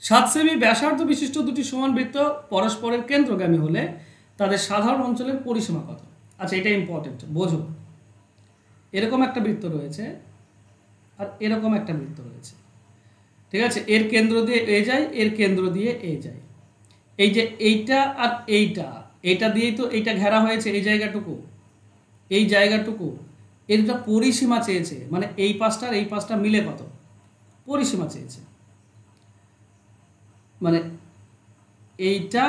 7 সেমি ব্যাসার্ধ বিশিষ্ট দুটি সমান বৃত্ত পরস্পরের কেন্দ্রগামী হলে তাদের সাধারণ অঞ্চলের পরিসীমা কত? আচ্ছা, এটা ইম্পর্টেন্ট, বোঝো। এরকম একটা বৃত্ত রয়েছে আর এরকম একটা বৃত্ত রয়েছে, ঠিক আছে? এর কেন্দ্র দিয়ে এ যায়, এর কেন্দ্র দিয়ে এ যায়। এই যে এইটা আর এইটা দিয়েই তো এইটা ঘেরা হয়েছে, এই জায়গাটুকু, এই জায়গাটুকু, এটা পরিসীমা চেয়েছে, মানে এই পাশটা আর এই পাশটা মিলে কত পরিসীমা চেয়েছে, মানে এইটা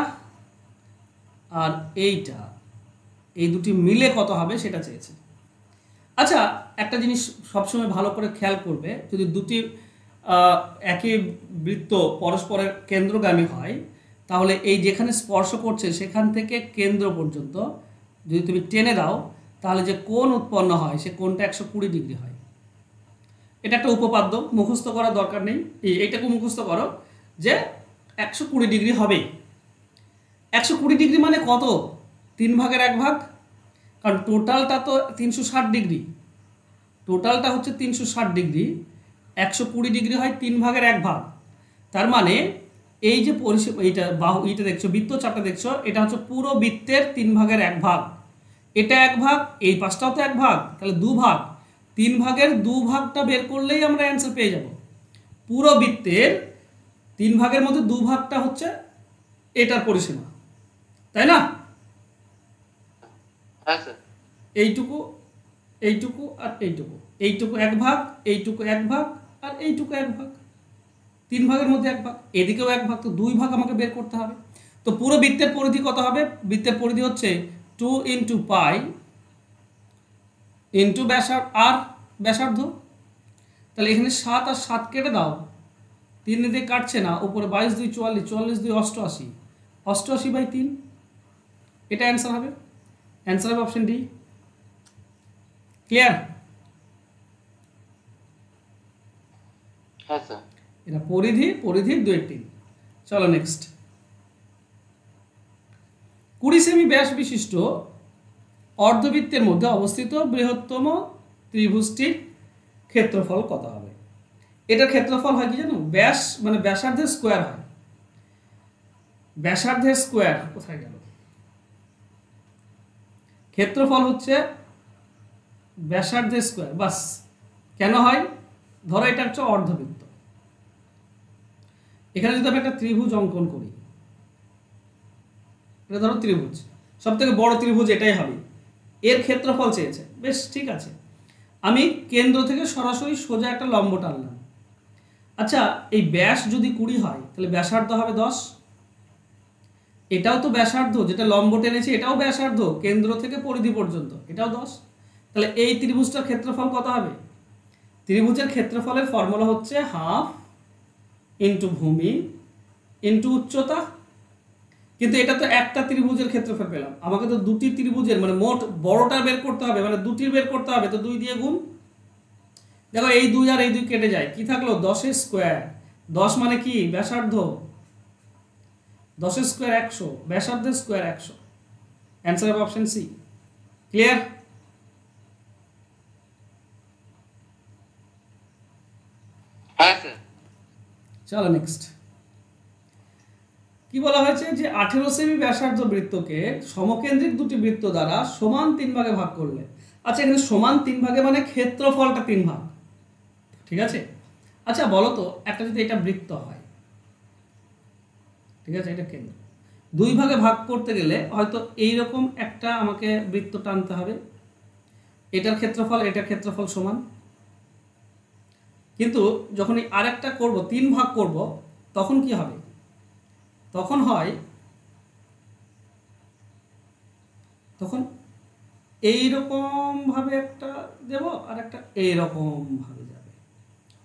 আর এইটা, এই দুটি মিলে কত হবে সেটা চেয়েছে। আচ্ছা, একটা জিনিস সবসময় ভালো করে খেয়াল করবে, যদি দুটি একই বৃত্ত পরস্পরের কেন্দ্রগামী হয়, তাহলে এই যেখানে স্পর্শ করছে সেখান থেকে কেন্দ্র পর্যন্ত যদি তুমি টেনে দাও, তাহলে যে কোণ উৎপন্ন হয় সে কোণটা 120 ডিগ্রি হয়। এটা একটা উপপাদ্য, মুখস্থ করার দরকার নেই, এইটাকে মুখস্থ করো যে 120 ডিগ্রি হবে। 120 ডিগ্রি মানে কত? 3/1, কারণ টোটালটা তো 360 ডিগ্রি, টোটালটা হচ্ছে 360 ডিগ্রি, 120 ডিগ্রি হয় 3/1। তার মানে এই যে পরিসীমা, এইটা বাহু, এইটা দেখছো, বৃত্তচাপটা দেখছো, এটা হচ্ছে পুরো বৃত্তের 3/1, এটা 1 ভাগ, এই পাশটাও তো 1 ভাগ, তাহলে 2 ভাগ, 3/2 বের করলেই আমরা অ্যান্সার পেয়ে যাব। পুরো বৃত্তের 3 ভাগের মধ্যে 2 ভাগটা হচ্ছে এটার পরিসীমা, তাই না? হ্যাঁ স্যার। এইটুকু এইটুকু আর এইটুকু, এইটুকু 1 ভাগ, এইটুকু 1 ভাগ, আর এইটুকু 1 ভাগ, 3 ভাগের মধ্যে 1 ভাগ, এদিকেও 1 ভাগ, তো 2 ভাগ আমাকে বের করতে হবে। তো পুরো বৃত্তের পরিধি কত হবে? বৃত্তের পরিধি হচ্ছে 2 × পাই ইন্টু ব্যাসার্ধ। তাহলে এখানে 7 আর 7 কেটে দাও, 3 দিয়ে কাটছে না, উপরে 22 2 44, 44 2 88, 88/3, এটা অ্যান্সার হবে। অ্যান্সার হবে অপশন ডি। ক্লিয়ার? হ্যাঁ স্যার। এটা পরিধির 2/3। চলো নেক্সট। 20 সেমি ব্যাস বিশিষ্ট অর্ধবৃত্তের মধ্যে অবস্থিত বৃহত্তম ত্রিভুজটির ক্ষেত্রফল কত হবে? এটার ক্ষেত্রফল হয় কি জানো? ব্যাস মানে ব্যাসার্ধের স্কোয়ার হয়। ব্যাসার্ধের স্কোয়ার কোথায় গেল? ক্ষেত্রফল হচ্ছে ব্যাসার্ধের স্কোয়ার। বাস কেন হয়? ধরো এটা হচ্ছে অর্ধবৃত্ত, এখানে যদি আমি একটা ত্রিভুজ অঙ্কন করি, এটা ধরো ত্রিভুজ, সব থেকে বড় ত্রিভুজ এটাই হবে, এর ক্ষেত্রফল চেয়েছে, বেশ ঠিক আছে, আমি কেন্দ্র থেকে সরাসরি সোজা একটা লম্ব টানলাম। আচ্ছা, এই ব্যাস যদি 20 হয় তাহলে ব্যাসার্ধ হবে 10। এটাও তো ব্যাসার্ধ, যেটা লম্ব টেনেছে এটাও ব্যাসার্ধ, কেন্দ্র থেকে পরিধি পর্যন্ত, এটাও 10। তাহলে এই ত্রিভুজটার ক্ষেত্রফল কত হবে? ত্রিভুজের ক্ষেত্রফলের ফর্মুলা হচ্ছে হাফ ইন্টু ভূমি ইন্টু উচ্চতা। কিন্তু এটা তো একটা ত্রিভুজের ক্ষেত্রফল পেলাম, আমাকে তো দুটি ত্রিভুজের মানে মোট বড়টা বের করতে হবে, মানে দুটির বের করতে হবে, তো 2 দিয়ে গুণ। দেখো এই 2 আর এই 2 কেটে যায়, কি থাকলো? 10 স্কোয়ার। 10 মানে কি? ব্যাসার্ধ। 10 স্কোয়ার 100, ব্যাসার্ধের স্কোয়ার 100। অ্যান্সার হবে অপশন সি। ক্লিয়ার? হ্যাঁ স্যার। চলো নেক্সট। কি বলা হয়েছে? যে 18 সেমি ব্যাসার্ধ বৃত্তকে সমকেন্দ্রিক দুটি বৃত্ত দ্বারা সমান 3 ভাগে ভাগ করলে। আচ্ছা, এখানে সমান 3 ভাগে মানে ক্ষেত্রফলটা 3 ভাগ, ঠিক আছে? আচ্ছা বলো তো, একটা যদি এটা বৃত্ত হয়, ঠিক আছে, এটা কেন্দ্র, 2 ভাগে ভাগ করতে গেলে হয়তো এইরকম একটা আমাকে বৃত্ত টানতে হবে, এটার ক্ষেত্রফল সমান। কিন্তু যখন আরেকটা করব, 3 ভাগ করব, তখন কি হবে? তখন এইরকম ভাবে একটা দেব আর একটা এইরকম ভাবে যাবে,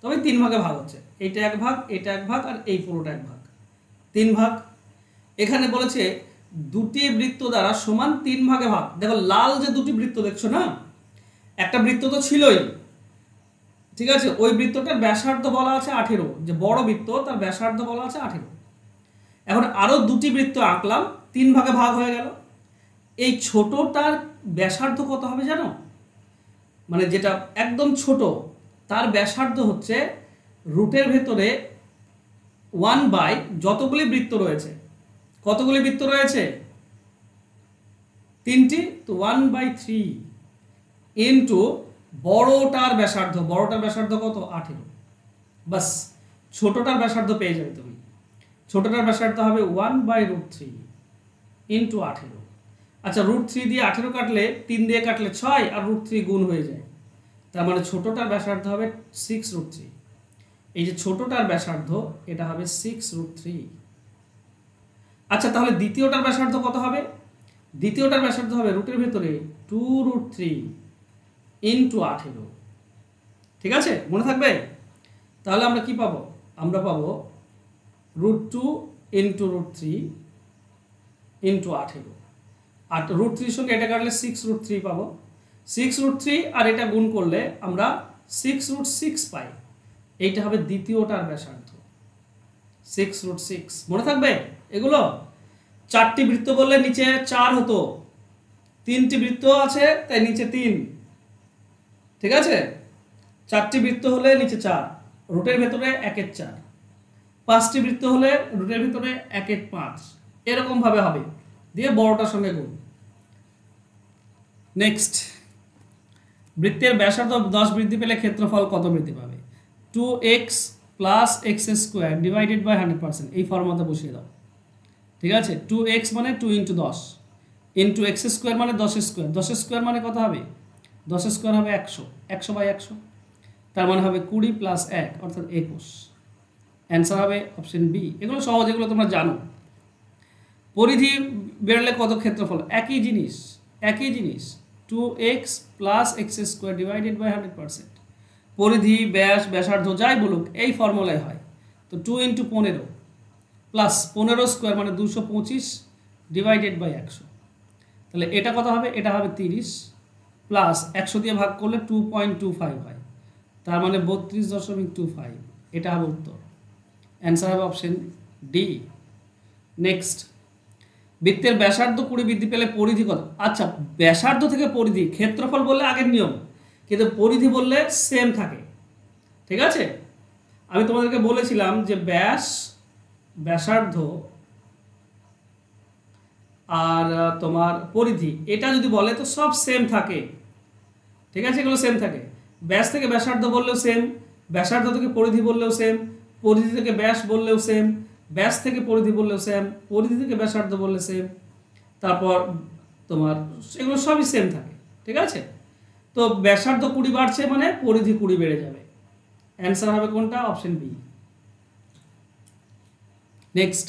তবে 3 ভাগে ভাগ হচ্ছে, এইটা 1 ভাগ, এটা 1 ভাগ, আর এই পুরোটা 1 ভাগ, 3 ভাগ। এখানে বলেছে দুটি বৃত্ত দ্বারা সমান 3 ভাগে ভাগ। দেখো লাল যে দুটি বৃত্ত দেখছো না, একটা বৃত্ত তো ছিলই, ঠিক আছে, ওই বৃত্তটার ব্যাসার্ধ বলা আছে 18, যে বড় বৃত্ত তার ব্যাসার্ধ বলা আছে 18। এখন আরো দুটি বৃত্ত আঁকলাম, 3 ভাগে ভাগ হয়ে গেল। এই ছোটটার ব্যাসার্ধ কত হবে জানো? মানে যেটা একদম ছোট, তার ব্যাসার্ধ হচ্ছে রুটের ভেতরে 1 যতগুলি বৃত্ত রয়েছে। কতগুলি বৃত্ত রয়েছে? 3টি, তো 1/3 ইন্টু বড়টার ব্যাসার্ধ। বড়টার ব্যাসার্ধ কত? 18। বাস ছোটটার ব্যাসার্ধ পেয়ে যাবে তুমি। ছোটটার ব্যাসার্ধ হবে 1/√3 ইন্টু 18। আচ্ছা, √3 দিয়ে 18 কাটলে, 3 দিয়ে কাটলে 6, আর √3 গুণ হয়ে যায়, তার মানে ছোটটার ব্যাসার্ধ হবে 6√3। এই যে ছোটটার ব্যাসার্ধ, এটা হবে 6√3। আচ্ছা, তাহলে দ্বিতীয়টার ব্যাসার্ধ কত হবে? দ্বিতীয়টার ব্যাসার্ধ হবে রুটের ভেতরে 2√3 ইন্টু 18। ঠিক আছে, মনে থাকবে? তাহলে আমরা কি পাবো? আমরা পাবো √2 ইন্টু √3 ইন্টু 18। আর √3 সঙ্গে এটা কাটলে 6√3 পাবো। 6√3 আর এটা গুণ করলে আমরা 6√6 পাই। এইটা হবে দ্বিতীয়টার ব্যাসার্ধ, 6√6। মনে থাকবে এগুলো? 4টি বৃত্ত বললে নিচে 4 হতো, 3টি বৃত্ত আছে তাই নিচে 3, ঠিক আছে? 4টি বৃত্ত হলে নিচে 4, রুটের ভেতরে 1/4। 5টি বৃত্ত হলে রুটের ভেতরে 1/5, এরকম ভাবে হবে, দিয়ে বড়টার সঙ্গে গুণ। নেক্সট, বৃত্তের ব্যাসার্ধ 10 বৃদ্ধি পেলে ক্ষেত্রফল কত বৃদ্ধি পাবে? 2x + x² divided by 100%। এই ফর্মুলাতে বসিয়ে দাও, ঠিক আছে? 2x মানে 2 × 10 ইন্টু x² মানে 10 স্কোয়ার। 10 স্কোয়ার মানে কত হবে? 10 স্কোয়ার হবে 100, 100/100, তার মানে হবে 20 + 1 অর্থাৎ 21। অ্যান্সার হবে অপশন বি। এগুলো সহজ, এগুলো তোমরা জানো। পরিধি বেরোলে কত ক্ষেত্রফল? একই জিনিস, একই জিনিস, 2x + x² ডিভাইডেড বাই 100%। পরিধি, ব্যাস, ব্যাসার্ধ যাই বলুক এই ফর্মুলায় হয়। তো 2 × 15 প্লাস 15 স্কোয়ার মানে 225 ডিভাইডেড বাই 100। তাহলে এটা কত হবে? এটা হবে 30 প্লাস 100 দিয়ে ভাগ করলে 2.25 হয়, তার মানে 32.25। এটা হবে উত্তর। অ্যান্সার হবে অপশন ডি। নেক্সট, বৃত্তের ব্যাসার্ধ 20 বৃদ্ধি পেলে পরিধি কত? আচ্ছা, ব্যাসার্ধ থেকে পরিধি, ক্ষেত্রফল বললে আগের নিয়ম, কিন্তু পরিধি বললে সেম থাকে, ঠিক আছে? আমি তোমাদেরকে বলেছিলাম যে ব্যাসার্ধ আর তোমার পরিধি এটা যদি বলে তো সব সেম থাকে, ঠিক আছে? এগুলো সেম থাকে। ব্যাস থেকে ব্যাসার্ধ বললেও সেম, ব্যাসার্ধ থেকে পরিধি বললেও সেম, পরিধি থেকে ব্যাস বললেও সেম, ব্যাস থেকে পরিধি বললেও সেম, পরিধি থেকে ব্যাসার্ধ বললে সেম, তারপর তোমার এগুলো সবই সেম থাকে, ঠিক আছে? তো ব্যাসার্ধ 20 বাড়ছে মানে পরিধি 20 বেড়ে যাবে। অ্যান্সার হবে কোনটা? Option B. নেক্সট,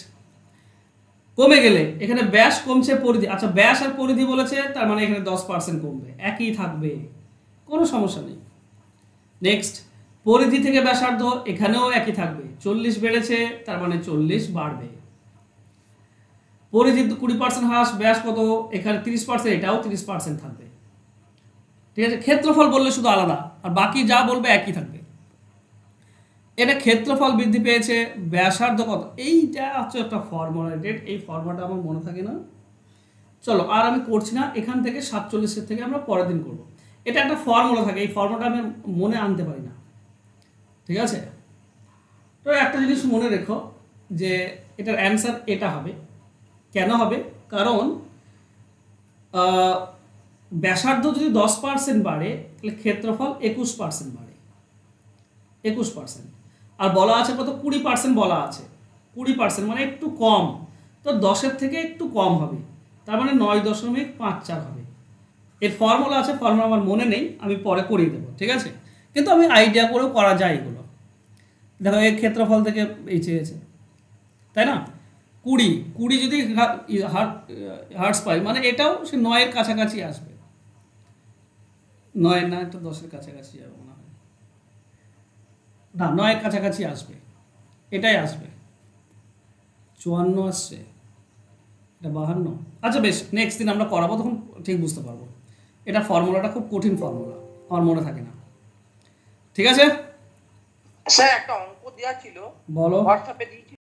কমে গেলে, এখানে ব্যাস কমছে, পরিধি, আচ্ছা ব্যাস আর পরিধি বলেছে, তার মানে এখানে 10% কমবে, একই থাকবে, কোনো সমস্যা নেই। নেক্সট, পরিধি থেকে ব্যাসার্ধ এখানেও একই থাকবে, 40 বেড়েছে তার মানে 40 বাড়বে। পরিধি 20% হ্রাস, ব্যাস কত? এখানে 30%, এটাও 30% থাকবে, ঠিক আছে? ক্ষেত্রফল বললে শুধু আলাদা, আর বাকি যা বলবে একই থাকবে। এটা ক্ষেত্রফল বৃদ্ধি পেয়েছে, ব্যাসার্ধ কত? এইটা হচ্ছে একটা ফর্মুলা, এই ফর্মুলাটা আমার মনে থাকে না। চলো আর আমি করছি না, এখান থেকে 47 থেকে আমরা পরের দিন করব। এটা একটা ফর্মুলা থাকে, এই ফর্মুলাটা আমি মনে আনতে পারি না, ঠিক আছে? তো একটা জিনিস মনে রেখো যে এটার অ্যান্সার এটা হবে। কেন হবে? কারণ ব্যাসার্ধ যদি 10% বাড়ে তাহলে ক্ষেত্রফল 21% বাড়ে, 21%। আর বলা আছে কত? 20% বলা আছে, 20% মানে একটু কম, তো 10-এর থেকে একটু কম হবে, তার মানে 9.54 হবে। এর ফর্মুলা আছে, ফর্মুলা আমার মনে নেই, আমি পরে করিয়ে দেবো, ঠিক আছে? কিন্তু আমি আইডিয়া করেও করা যায় এগুলো। দেখো এর ক্ষেত্রফল থেকে এই চেয়েছে, তাই না? 20 যদি হার্টস পাই মানে এটাও সে 9-এর কাছাকাছি আসবে, 9 না, একটু 10-এর কাছাকাছি যাবে মনে হয়, না 9-এর কাছাকাছি আসবে, এটাই আসবে। 54 আসছে, এটা 52। আচ্ছা বেশ, নেক্সট দিন আমরা করাবো, তখন ঠিক বুঝতে পারবো। এটা ফর্মুলাটা খুব কঠিন ফর্মুলা, আমার মনে থাকে না, ঠিক আছে? স্যার একটা অঙ্ক দেওয়া ছিল, বলো। হোয়াটসঅ্যাপে